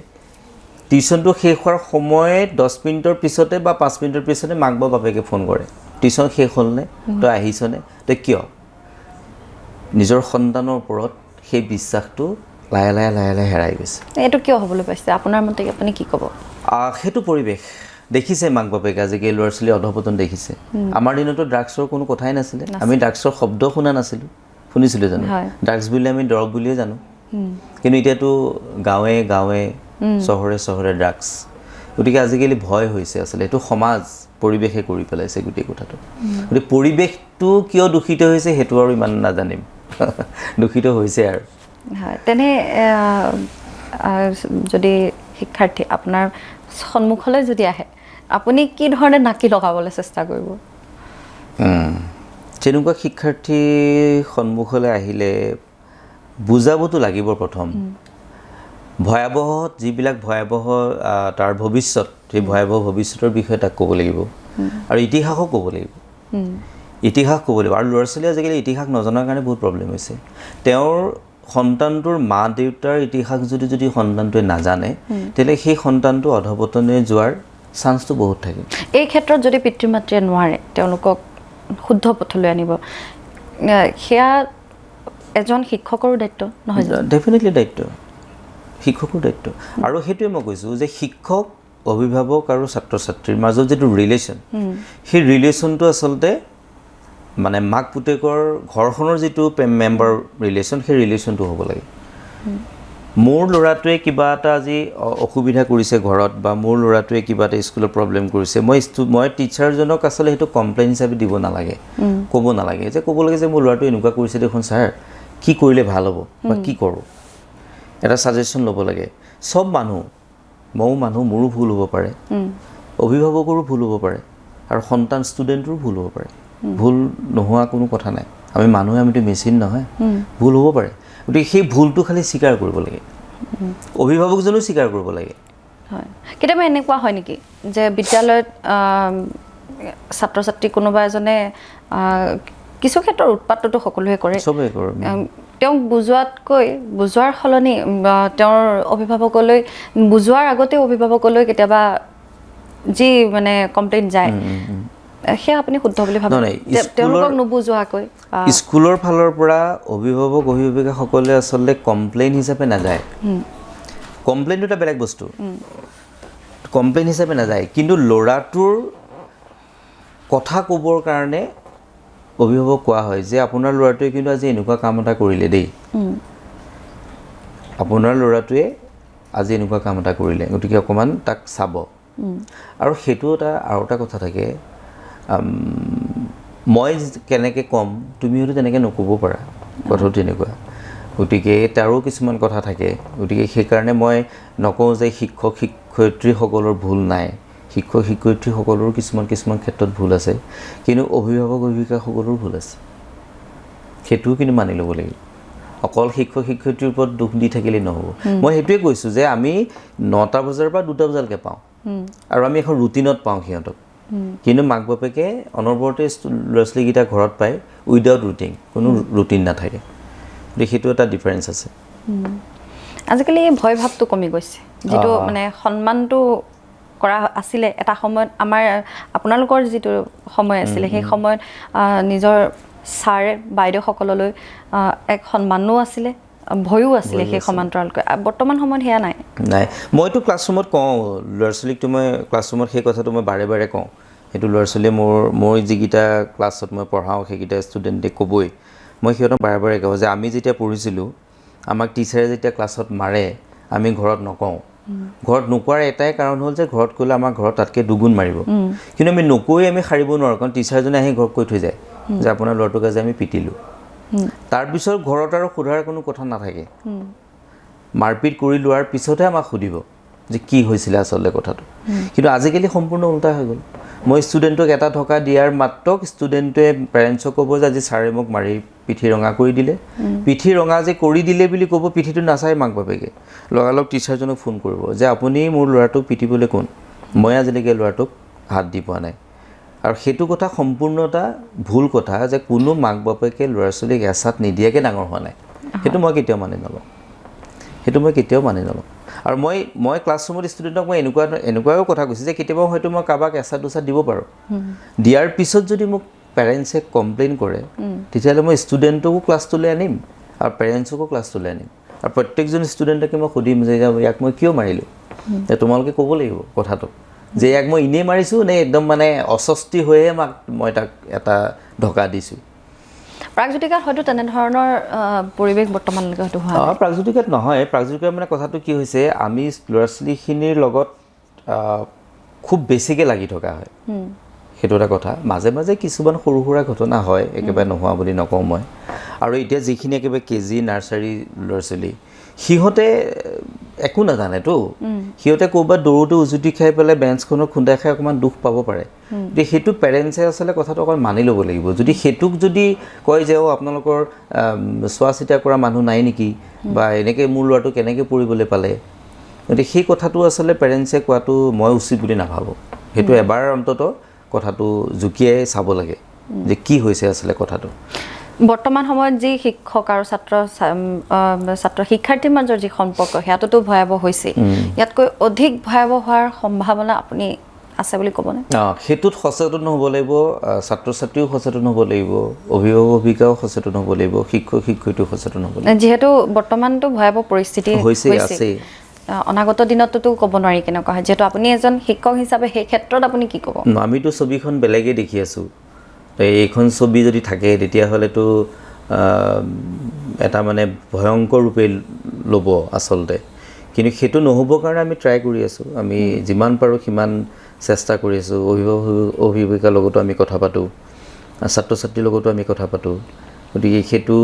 টিউশ্যনটো শেষ হোৱাৰ সময়ত 10 মিনিটৰ পিছতে বা 5 মিনিটৰ পিছতে মাক বা বাপেকে ফোন কৰে টিউশ্যন শেষ হ'লনে তই আহিছনে তই কিয় নিজৰ সন্তানৰ ওপৰত সেই বিশ্বাসটো লাহে লাহে লাহে লাহে হেৰাই গৈছে এইটো কিয় হ'বলৈ পাইছে আপোনাৰ মতে আপুনি কি ক'ব সেইটো পৰিৱেশ দেখিছে মাক বাপেকে আজিকালি ল'ৰা ছোৱালী অধপতন দেখিছে আমাৰ দিনতো ড্ৰাগছৰ কোনো কথাই নাছিলে আমি ড্ৰাগছৰ শব্দ শুনা নাছিলোঁ শুনিছিলোঁ জানো ড্ৰাগছ বুলি আমি দৰৱ বুলিয়ে জানো কিন্তু এতিয়াতো গাঁৱে গাঁৱে চহৰে চহৰে ড্ৰাগছ গতিকে আজিকালি ভয় হৈছে আচলতে এইটো সমাজ পৰিৱেশে কৰি পেলাইছে গোটেই কথাটো গতিকে পৰিৱেশটো কিয় দূষিত হৈছে সেইটো আৰু ইমান নাজানিম দূষিত হৈছে আৰু হয় তেনে যদি শিক্ষাৰ্থী আপোনাৰ সন্মুখলৈ যদি আহে আপুনি কি ধৰণে নাকি লগাবলৈ চেষ্টা কৰিব তেনেকুৱা শিক্ষাৰ্থী সন্মুখলৈ আহিলে বুজাবতো লাগিব প্ৰথম ভয়াৱহ যিবিলাক ভয়াৱহ তাৰ ভৱিষ্যত সেই ভয়াৱহ ভৱিষ্যতৰ বিষয়ে তাক ক'ব লাগিব আৰু ইতিহাসো ক'ব লাগিব ইতিহাস ক'ব লাগিব আৰু ল'ৰা ছোৱালী আজিকালি ইতিহাস নজনাৰ কাৰণে বহুত প্ৰব্লেম হৈছে তেওঁৰ সন্তানটোৰ মা দেউতাৰ ইতিহাস যদি সন্তানটোৱে নাজানে তেতিয়াহ'লে সেই সন্তানটো অধপতনে যোৱাৰ চান্সটো বহুত থাকে এই ক্ষেত্ৰত যদি পিতৃ মাতৃয়ে নোৱাৰে তেওঁলোকক শুদ্ধ পথলৈ আনিব সেয়া এজন শিক্ষকৰো দায়িত্ব নহয় ডেফিনেটলি দায়িত্ব শিক্ষকৰ দায়িত্ব আৰু সেইটোৱে মই কৈছোঁ যে শিক্ষক অভিভাৱক আৰু ছাত্ৰ ছাত্ৰীৰ মাজত যিটো ৰিলেশ্যন সেই ৰিলেশ্যনটো আচলতে মানে মাক পুতেকৰ ঘৰখনৰ যিটো মেম্বাৰ ৰিলেশ্যন সেই ৰিলেশ্যনটো হ'ব লাগে মোৰ ল'ৰাটোৱে কিবা এটা আজি অসুবিধা কৰিছে ঘৰত বা মোৰ ল'ৰাটোৱে কিবা এটা স্কুলত প্ৰব্লেম কৰিছে মই টিচাৰজনক আচলতে সেইটো কমপ্লেইন হিচাপে দিব নালাগে ক'ব নালাগে যে ক'ব লাগে যে মোৰ ল'ৰাটোৱে এনেকুৱা কৰিছে দেখোন ছাৰ কি কৰিলে ভাল হ'ব বা কি কৰোঁ এটা ছাজেশ্যন ল'ব লাগে চব ময়ো মানুহ মোৰো ভুল হ'ব পাৰে অভিভাৱকৰো ভুল হ'ব পাৰে আৰু সন্তান ষ্টুডেণ্টৰো ভুল হ'ব পাৰে ভুল নোহোৱা কোনো কথা নাই আমিতো মেচিন নহয় ভুল হ'ব পাৰে গতিকে সেই ভুলটো খালি স্বীকাৰ কৰিব লাগে অভিভাৱকজনেও স্বীকাৰ কৰিব লাগে হয় কেতিয়াবা এনেকুৱা হয় নেকি যে বিদ্যালয়ত ছাত্ৰ ছাত্ৰী কোনোবা এজনে কিছু ক্ষেত্ৰত উৎপাতটো সকলোৱে কৰে চবেই কৰে তেওঁক বুজোৱাৰ সলনি তেওঁৰ অভিভাৱকলৈ বুজোৱাৰ আগতে অভিভাৱকলৈ কেতিয়াবা যি মানে কমপ্লেইন যায় সেয়া আপুনি শুদ্ধ বুলি ভাবে তেওঁলোকক নুবুজোৱাকৈ স্কুলৰ ফালৰ পৰা অভিভাৱক অভিভাৱিকাসকলে আচলতে কমপ্লেইন হিচাপে নাযায় কমপ্লেইনটো এটা বেলেগ বস্তু কমপ্লেইন হিচাপে নাযায় কিন্তু ল'ৰাটোৰ কথা ক'বৰ কাৰণে অভিভাৱক কোৱা হয় যে আপোনাৰ ল'ৰাটোৱে কিন্তু আজি এনেকুৱা কাম এটা কৰিলে দেই আপোনাৰ ল'ৰাটোৱে আজি এনেকুৱা কাম এটা কৰিলে গতিকে অকণমান তাক চাব আৰু সেইটো আৰু এটা কথা থাকে মই কেনেকৈ ক'ম তুমি হয়তো তেনেকৈ নক'ব পাৰা কথাটো তেনেকুৱা গতিকে তাৰো কিছুমান কথা থাকে গতিকে সেইকাৰণে মই নকওঁ যে শিক্ষক শিক্ষয়িত্ৰীসকলৰ ভুল নাই শিক্ষক শিক্ষয়িত্ৰীসকলৰো কিছুমান ক্ষেত্ৰত ভুল আছে কিন্তু অভিভাৱক অভিভাৱিকাসকলৰো ভুল আছে সেইটোও কিন্তু মানি ল'ব লাগিব অকল শিক্ষক শিক্ষয়িত্ৰীৰ ওপৰত দুখ দি থাকিলেই নহ'ব মই সেইটোৱে কৈছোঁ যে আমি 9টা বজাৰ পৰা 2টা বজালৈকে পাওঁ আৰু আমি এখন ৰুটিনত পাওঁ সিহঁতক কিন্তু মাক বাপেকে অনবৰতে ল'ৰা ছোৱালীকেইটা ঘৰত পায় উইদাউট ৰুটিন কোনো ৰুটিন নাথাকে গতিকে সেইটো এটা ডিফাৰেঞ্চ আছে আজিকালি ভয় ভাৱটো কমি গৈছে যিটো মানে সন্মানটো কৰা আছিলে এটা সময়ত আমাৰ আপোনালোকৰ যিটো সময় আছিলে সেই সময়ত নিজৰ ছাৰ বাইদেউসকললৈ এক সন্মানো আছিলে ভয়ো আছিলে সেই সমান্তৰালকৈ বৰ্তমান সময়ত সেয়া নাই মইতো ক্লাছৰুমত কওঁ ল'ৰা ছোৱালীকতো মই ক্লাছৰুমত সেই কথাটো মই বাৰে বাৰে কওঁ সেইটো ল'ৰা ছোৱালীয়ে মই যিকেইটা ক্লাছত মই পঢ়াওঁ সেইকেইটা ষ্টুডেণ্টে ক'বই মই সিহঁতক বাৰে বাৰে কওঁ যে আমি যেতিয়া পঢ়িছিলোঁ আমাক টিচাৰে যেতিয়া ক্লাছত মাৰে আমি ঘৰত নকওঁ ঘৰত নোকোৱাৰ এটাই কাৰণ হ'ল যে ঘৰত ক'লে আমাৰ ঘৰত তাতকৈ দুগুণ মাৰিব কিন্তু আমি নকৈ আমি সাৰিব নোৱাৰোঁ কাৰণ টিচাৰজনে আহি ঘৰত কৈ থৈ যায় যে আপোনাৰ ল'ৰাটোক আজি আমি পিটিলোঁ তাৰপিছত ঘৰত আৰু সোধাৰ কোনো কথা নাথাকে মাৰপিট কৰি লোৱাৰ পিছতহে আমাক সুধিব যে কি হৈছিলে আচলতে কথাটো কিন্তু আজিকালি সম্পূৰ্ণ উল্টা হৈ গ'ল মই ষ্টুডেণ্টক এটা টকা দিয়াৰ মাত্ৰক ষ্টুডেণ্টে পেৰেণ্টছক ক'ব যে আজি ছাৰে মোক মাৰি পিঠি ৰঙা কৰি দিলে পিঠি ৰঙা যে কৰি দিলে বুলি ক'ব পিঠিটো নাচাই মাক বাপেকে লগালগ টিচাৰজনক ফোন কৰিব যে আপুনি মোৰ ল'ৰাটোক পিটিবলৈ কোন মই আজিলৈকে ল'ৰাটোক হাত দি পোৱা নাই আৰু সেইটো কথা সম্পূৰ্ণ এটা ভুল কথা যে কোনো মাক বাপেকে ল'ৰা ছোৱালীক এচাত নিদিয়াকৈ ডাঙৰ হোৱা নাই সেইটো মই কেতিয়াও মানি নলওঁ আৰু মই ক্লাছৰুমত ষ্টুডেণ্টক মই এনেকুৱাও কথা কৈছোঁ যে কেতিয়াবা হয়তো মই কাৰোবাক এচাত দুচাত দিব পাৰোঁ দিয়াৰ পিছত যদি মোক পেৰেণ্টছে কমপ্লেইন কৰে তেতিয়াহ'লে মই ষ্টুডেণ্টকো ক্লাছটোলৈ আনিম আৰু পেৰেণ্টছকো ক্লাছটোলৈ আনিম আৰু প্ৰত্যেকজন ষ্টুডেণ্টকে মই সুধিম যে ইয়াক মই কিয় মাৰিলোঁ তোমালোকে ক'ব লাগিব কথাটো যে ইয়াক মই এনেই মাৰিছোঁ নে একদম মানে অস্বস্তি হৈয়ে মই তাক এটা ঢকা দিছোঁ প্ৰাগজ্যোতিকাত হয়তো তেনেধৰণৰ পৰিৱেশ বৰ্তমানলৈকে হয়তো হোৱা প্ৰাগজ্যোতিকাত নহয় প্ৰাগজ্যোতিকাত মানে কথাটো কি হৈছে আমি ল'ৰা ছোৱালীখিনিৰ লগত খুব বেছিকৈ লাগি থকা হয় সেইটো এটা কথা মাজে মাজে কিছুমান সৰু সুৰা ঘটনা হয় একেবাৰে নোহোৱা বুলি নকওঁ মই আৰু এতিয়া যিখিনি একেবাৰে কেজি নাৰ্চাৰী ল'ৰা ছোৱালী সিহঁতে একো নাজানেতো সিহঁতে ক'ৰবাত দৌৰোতে উজুতি খাই পেলাই বেঞ্চখনত খুন্দাই খাই অকণমান দুখ পাব পাৰে গতিকে সেইটো পেৰেণ্টছে আচলতে কথাটো অকণমান মানি ল'ব লাগিব যদি সেইটোক যদি কয় যে আপোনালোকৰ চোৱা চিতা কৰা মানুহ নাই নেকি বা এনেকৈ মোৰ ল'ৰাটো কেনেকৈ পঢ়িবলৈ পালে গতিকে সেই কথাটো আচলতে পেৰেণ্টছে কোৱাটো মই উচিত বুলি নাভাবোঁ সেইটো এবাৰ অন্ততঃ কথাটো জুকিয়াই চাব লাগে যে কি হৈছে আচলতে কথাটো বৰ্তমান সময়ত যি শিক্ষক আৰু ছাত্ৰ শিক্ষাৰ্থীৰ মাজৰ যি সম্পৰ্ক সেয়াটোতো ভয়াৱহ হৈছে ইয়াতকৈ অধিক ভয়াৱহ হোৱাৰ সম্ভাৱনা আপুনি আছে বুলি ক'বনে সেইটোত সচেতন হ'ব লাগিব ছাত্ৰ ছাত্ৰীও সচেতন হ'ব লাগিব অভিভাৱক অভিভাৱিকাও সচেতন হ'ব লাগিব শিক্ষক শিক্ষয়িত্ৰীও সচেতন হ'ব লাগিব যিহেতু বৰ্তমানতো ভয়াৱহ পৰিস্থিতি হৈছে আছে অনাগত দিনততো ক'ব নোৱাৰি কেনেকুৱা হয় যিহেতু আপুনি এজন শিক্ষক হিচাপে সেই ক্ষেত্ৰত আপুনি কি ক'ব আমিতো ছবিখন বেলেগেই দেখি আছোঁ এইখন ছবি যদি থাকে তেতিয়াহ'লেতো এটা মানে ভয়ংকৰ ৰূপে ল'ব আচলতে কিন্তু সেইটো নহ'বৰ কাৰণে আমি ট্ৰাই কৰি আছোঁ আমি যিমান পাৰোঁ সিমান চেষ্টা কৰি আছোঁ অভিভাৱক অভিভাৱিকাৰ লগতো আমি কথা পাতোঁ ছাত্ৰ ছাত্ৰীৰ লগতো আমি কথা পাতোঁ গতিকে সেইটো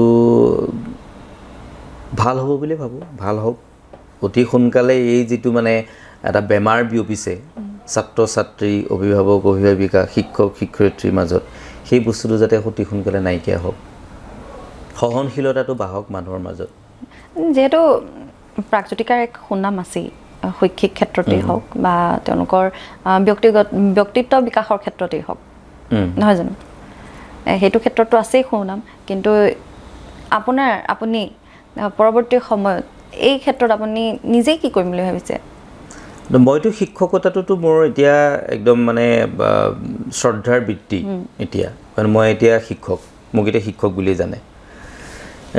ভাল হ'ব বুলি ভাবোঁ ভাল হওক অতি সোনকালে এই যিটো মানে এটা বেমাৰ বিয়পিছে ছাত্ৰ ছাত্ৰী অভিভাৱক অভিভাৱিকা শিক্ষক শিক্ষয়িত্ৰীৰ মাজত সেই বস্তুটো যাতে অতি সোনকালে নাইকিয়া হওক সহনশীলতাটো বাঢ়ক মানুহৰ মাজত যিহেতু প্ৰাগজ্যোতিকাৰ এক সুনাম আছেই শৈক্ষিক ক্ষেত্ৰতেই হওক বা তেওঁলোকৰ ব্যক্তিত্ব বিকাশৰ ক্ষেত্ৰতেই হওক নহয় জানো সেইটো ক্ষেত্ৰতো আছেই সুনাম কিন্তু আপুনি পৰৱৰ্তী সময়ত এই ক্ষেত্ৰত আপুনি নিজেই কি কৰিম বুলি ভাবিছে মইতো শিক্ষকতাটোতো মোৰ এতিয়া একদম মানে শ্ৰদ্ধাৰ বৃত্তি এতিয়া কাৰণ মই এতিয়া শিক্ষক মোক এতিয়া শিক্ষক বুলিয়ে জানে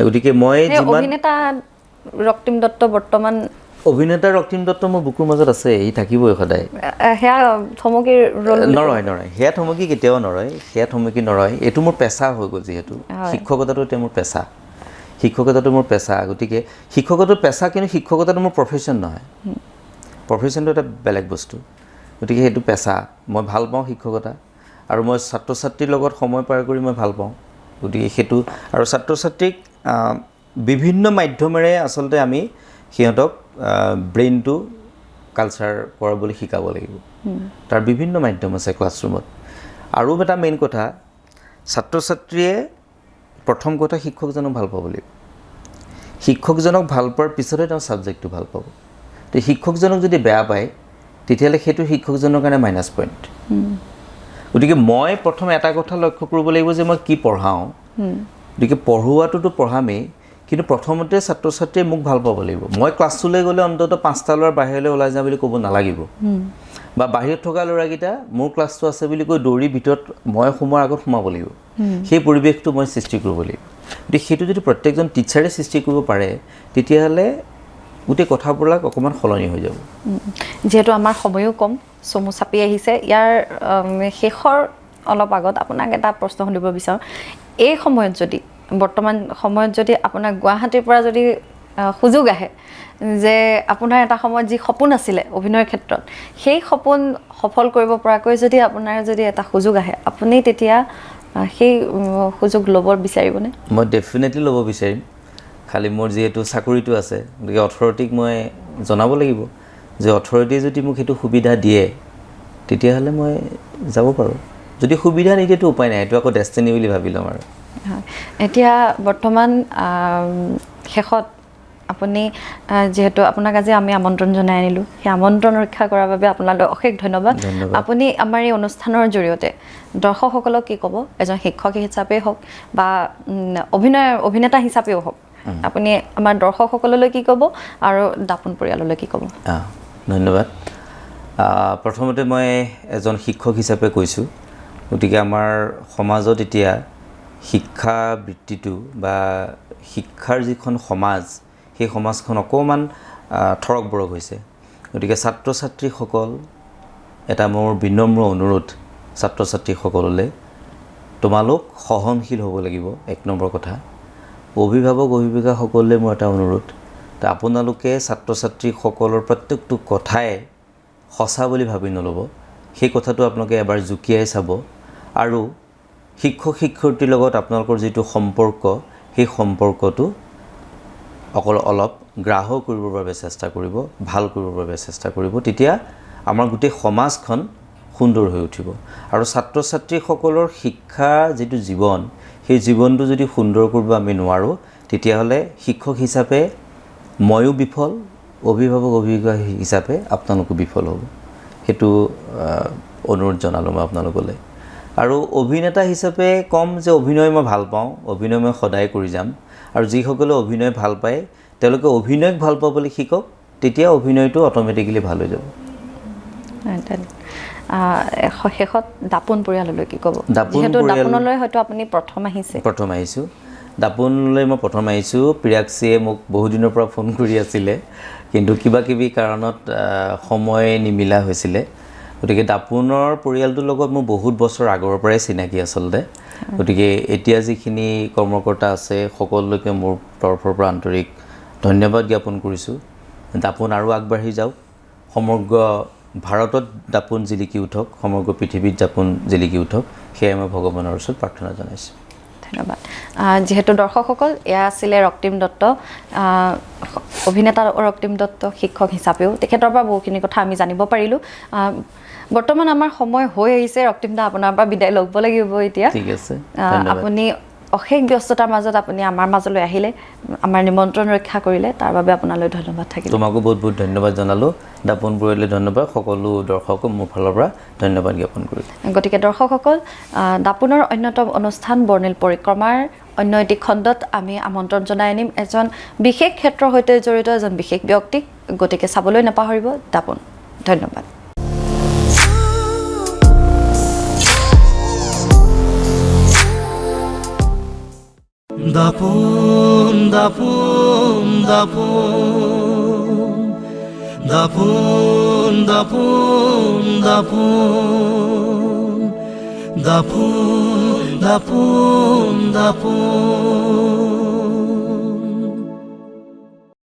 গতিকে মই অভিনেতা ৰক্তিম দত্ত বৰ্তমান অভিনেতা ৰক্তিম দত্ত মোৰ বুকুৰ মাজত আছে ই থাকিবই সদায় সেয়া থমকি নৰয় সেয়া থমকি কেতিয়াও নৰয় এইটো মোৰ পেচা হৈ গ'ল যিহেতু শিক্ষকতাটো এতিয়া মোৰ পেচা শিক্ষকতাটো মোৰ পেচা গতিকে শিক্ষকতাটো পেচা কিন্তু শিক্ষকতাটো মোৰ প্ৰফেশ্যন নহয় প্ৰফেশ্যনটো এটা বেলেগ বস্তু গতিকে সেইটো পেচা মই ভাল পাওঁ শিক্ষকতা আৰু মই ছাত্ৰ ছাত্ৰীৰ লগত সময় পাৰ কৰি মই ভাল পাওঁ গতিকে সেইটো আৰু ছাত্ৰ ছাত্ৰীক বিভিন্ন মাধ্যমেৰে আচলতে আমি সিহঁতক ব্ৰেইনটো কালচাৰ কৰাবলৈ শিকাব লাগিব তাৰ বিভিন্ন মাধ্যম আছে ক্লাছৰুমত আৰু এটা মেইন কথা ছাত্ৰ ছাত্ৰীয়ে প্ৰথম কথা শিক্ষকজনক ভাল পাব লাগিব শিক্ষকজনক ভাল পোৱাৰ পিছতে তেওঁ ছাবজেক্টটো ভাল পাব তো শিক্ষকজনক যদি বেয়া পায় তেতিয়াহ'লে সেইটো শিক্ষকজনৰ কাৰণে মাইনাছ পইণ্ট গতিকে মই প্ৰথম এটা কথা লক্ষ্য কৰিব লাগিব যে মই কি পঢ়াওঁ গতিকে পঢ়োৱাটোতো পঢ়ামেই কিন্তু প্ৰথমতে ছাত্ৰ ছাত্ৰীয়ে মোক ভাল পাব লাগিব মই ক্লাছটোলৈ গ'লে অন্ততঃ 5টা ল'ৰা বাহিৰলৈ ওলাই যাওঁ বুলি ক'ব নালাগিব বা বাহিৰত থকা ল'ৰাকেইটা মোৰ ক্লাছটো আছে বুলি কৈ দৌৰি ভিতৰত মই সোমোৱাৰ আগত সোমাব লাগিব সেই পৰিৱেশটো মই সৃষ্টি কৰিব লাগিব গতিকে সেইটো যদি প্ৰত্যেকজন টিচাৰে সৃষ্টি কৰিব পাৰে তেতিয়াহ'লে গোটেই কথাবিলাক অকণমান সলনি হৈ যাব যিহেতু আমাৰ সময়ো কম চমু চাপি আহিছে ইয়াৰ শেষৰ অলপ আগত আপোনাক এটা প্ৰশ্ন সুধিব বিচাৰোঁ এই সময়ত যদি বৰ্তমান সময়ত যদি আপোনাক গুৱাহাটীৰ পৰা যদি সুযোগ আহে যে আপোনাৰ এটা সময়ত যি সপোন আছিলে অভিনয়ৰ ক্ষেত্ৰত সেই সপোন সফল কৰিব পৰাকৈ যদি আপোনাৰ যদি এটা সুযোগ আহে আপুনি তেতিয়া সেই সুযোগ ল'ব বিচাৰিবনে? মই ডেফিনেটলি ল'ব বিচাৰিম। খালি মোৰ যিহেতু চাকৰিটো আছে গতিকে অথৰিটিক মই জনাব লাগিব যে অথৰিটিয়ে যদি মোক সেইটো সুবিধা দিয়ে তেতিয়াহ'লে মই যাব পাৰোঁ। যদি সুবিধা নিদিয়েতো উপায় নাই, এইটো আকৌ ডেষ্টিনি বুলি ভাবি ল'ম আৰু। এতিয়া বৰ্তমান শেষত আপুনি যিহেতু আপোনাক আজি আমি আমন্ত্ৰণ জনাই আনিলোঁ, সেই আমন্ত্ৰণ ৰক্ষা কৰাৰ বাবে আপোনালৈ অশেষ ধন্যবাদ। আপুনি আমাৰ এই অনুষ্ঠানৰ জৰিয়তে দৰ্শকসকলক কি ক'ব? এজন শিক্ষক হিচাপেই হওক বা অভিনেতা হিচাপেও হওক, আপুনি আমাৰ দৰ্শকসকললৈ কি ক'ব আৰু দাপোন পৰিয়াললৈ কি ক'ব? ধন্যবাদ। প্ৰথমতে মই এজন শিক্ষক হিচাপে কৈছোঁ, গতিকে আমাৰ সমাজত এতিয়া শিক্ষা বৃত্তিটো বা শিক্ষাৰ যিখন সমাজ সেই সমাজখন অকণমান থৰক বৰক হৈছে। গতিকে ছাত্ৰ ছাত্ৰীসকল, এটা মোৰ বিনম্ৰ অনুৰোধ ছাত্ৰ ছাত্ৰীসকললৈ, তোমালোক সহনশীল হ'ব লাগিব। 1 নম্বৰ কথা। অভিভাৱক অভিভাৱিকাসকললৈ মোৰ এটা অনুৰোধ, আপোনালোকে ছাত্ৰ ছাত্ৰীসকলৰ প্ৰত্যেকটো কথাই সঁচা বুলি ভাবি নল'ব। সেই কথাটো আপোনালোকে এবাৰ জুকিয়াই চাব আৰু শিক্ষক শিক্ষয়িত্ৰীৰ লগত আপোনালোকৰ যিটো সম্পৰ্ক সেই সম্পৰ্কটো অলপ গ্ৰাহ্য কৰিবৰ বাবে চেষ্টা কৰিব, ভাল কৰিবৰ বাবে চেষ্টা কৰিব। তেতিয়া আমাৰ গোটেই সমাজখন সুন্দৰ হৈ উঠিব। আৰু ছাত্ৰ ছাত্ৰীসকলৰ শিক্ষা যিটো জীৱন, সেই জীৱনটো যদি সুন্দৰ কৰিব আমি নোৱাৰোঁ তেতিয়াহ'লে শিক্ষক হিচাপে ময়ো বিফল, অভিভাৱক অভিভাৱিকা হিচাপে আপোনালোকো বিফল হ'ব। সেইটো অনুৰোধ জনালোঁ মই আপোনালোকলৈ। আৰু অভিনেতা হিচাপে ক'ম যে অভিনয় মই ভাল পাওঁ, অভিনয় মই সদায় কৰি যাম। আৰু যিসকলে অভিনয় ভাল পায় তেওঁলোকে অভিনয়ক ভাল পাবলৈ শিকক, তেতিয়া অভিনয়টো অট'মেটিকেলি ভাল হৈ যাব। শেষত দাপোন পৰিয়াললৈ কি ক'ব? যিহেতু দাপোনলৈ হয়তো আপুনি প্ৰথম আহিছোঁ। দাপোনলৈ মই প্ৰথম আহিছোঁ। প্ৰিয়াক্ষীয়ে মোক বহুদিনৰ পৰা ফোন কৰি আছিলে, কিন্তু কিবা কিবি কাৰণত সময় নিমিলা হৈছিলে। গতিকে দাপোনৰ পৰিয়ালটোৰ লগত মোৰ বহুত বছৰ আগৰ পৰাই চিনাকি আচলতে। গতিকে এতিয়া যিখিনি কৰ্মকৰ্তা আছে সকলোকে মোৰ তৰফৰ পৰা আন্তৰিক ধন্যবাদ জ্ঞাপন কৰিছোঁ। দাপোন আৰু আগবাঢ়ি যাওক, সমগ্ৰ ভাৰতত দাপোন জিলিকি উঠক, সমগ্ৰ পৃথিৱীত দাপোন জিলিকি উঠক, সেয়াই মই ভগৱানৰ ওচৰত প্ৰাৰ্থনা জনাইছোঁ। ধন্যবাদ। যিহেতু দৰ্শকসকল, এয়া আছিলে ৰক্তিম দত্ত, অভিনেতা ৰক্তিম দত্ত, শিক্ষক হিচাপেও তেখেতৰ পৰা বহুখিনি কথা আমি জানিব পাৰিলোঁ। বৰ্তমান আমাৰ সময় হৈ আহিছে, ৰক্তিম দা আপোনাৰ পৰা বিদায় ল'ব লাগিব এতিয়া। ঠিক আছে, আপুনি অশেষ ব্যস্ততাৰ মাজত আপুনি আমাৰ মাজলৈ আহিলে, আমাৰ নিমন্ত্ৰণ ৰক্ষা কৰিলে, তাৰ বাবে আপোনালৈ ধন্যবাদ থাকিল। তোমাকো বহুত বহুত ধন্যবাদ জনালোঁ। দাপোন পৰিয়াললৈ ধন্যবাদ, সকলো দৰ্শকক মোৰ ফালৰ পৰা ধন্যবাদ জ্ঞাপন কৰিলোঁ। গতিকে দৰ্শকসকল, দাপোনৰ অন্যতম অনুষ্ঠান বৰ্ণিল পৰিক্ৰমাৰ অন্য এটি খণ্ডত আমি আমন্ত্ৰণ জনাই আনিম এজন বিশেষ ক্ষেত্ৰৰ সৈতে জড়িত এজন বিশেষ ব্যক্তিক। গতিকে চাবলৈ নাপাহৰিব দাপোন। ধন্যবাদ। দাপোন দাপোন দাপোন দাপোন দাপোন দাপোন দাপোন দাপোন দাপোন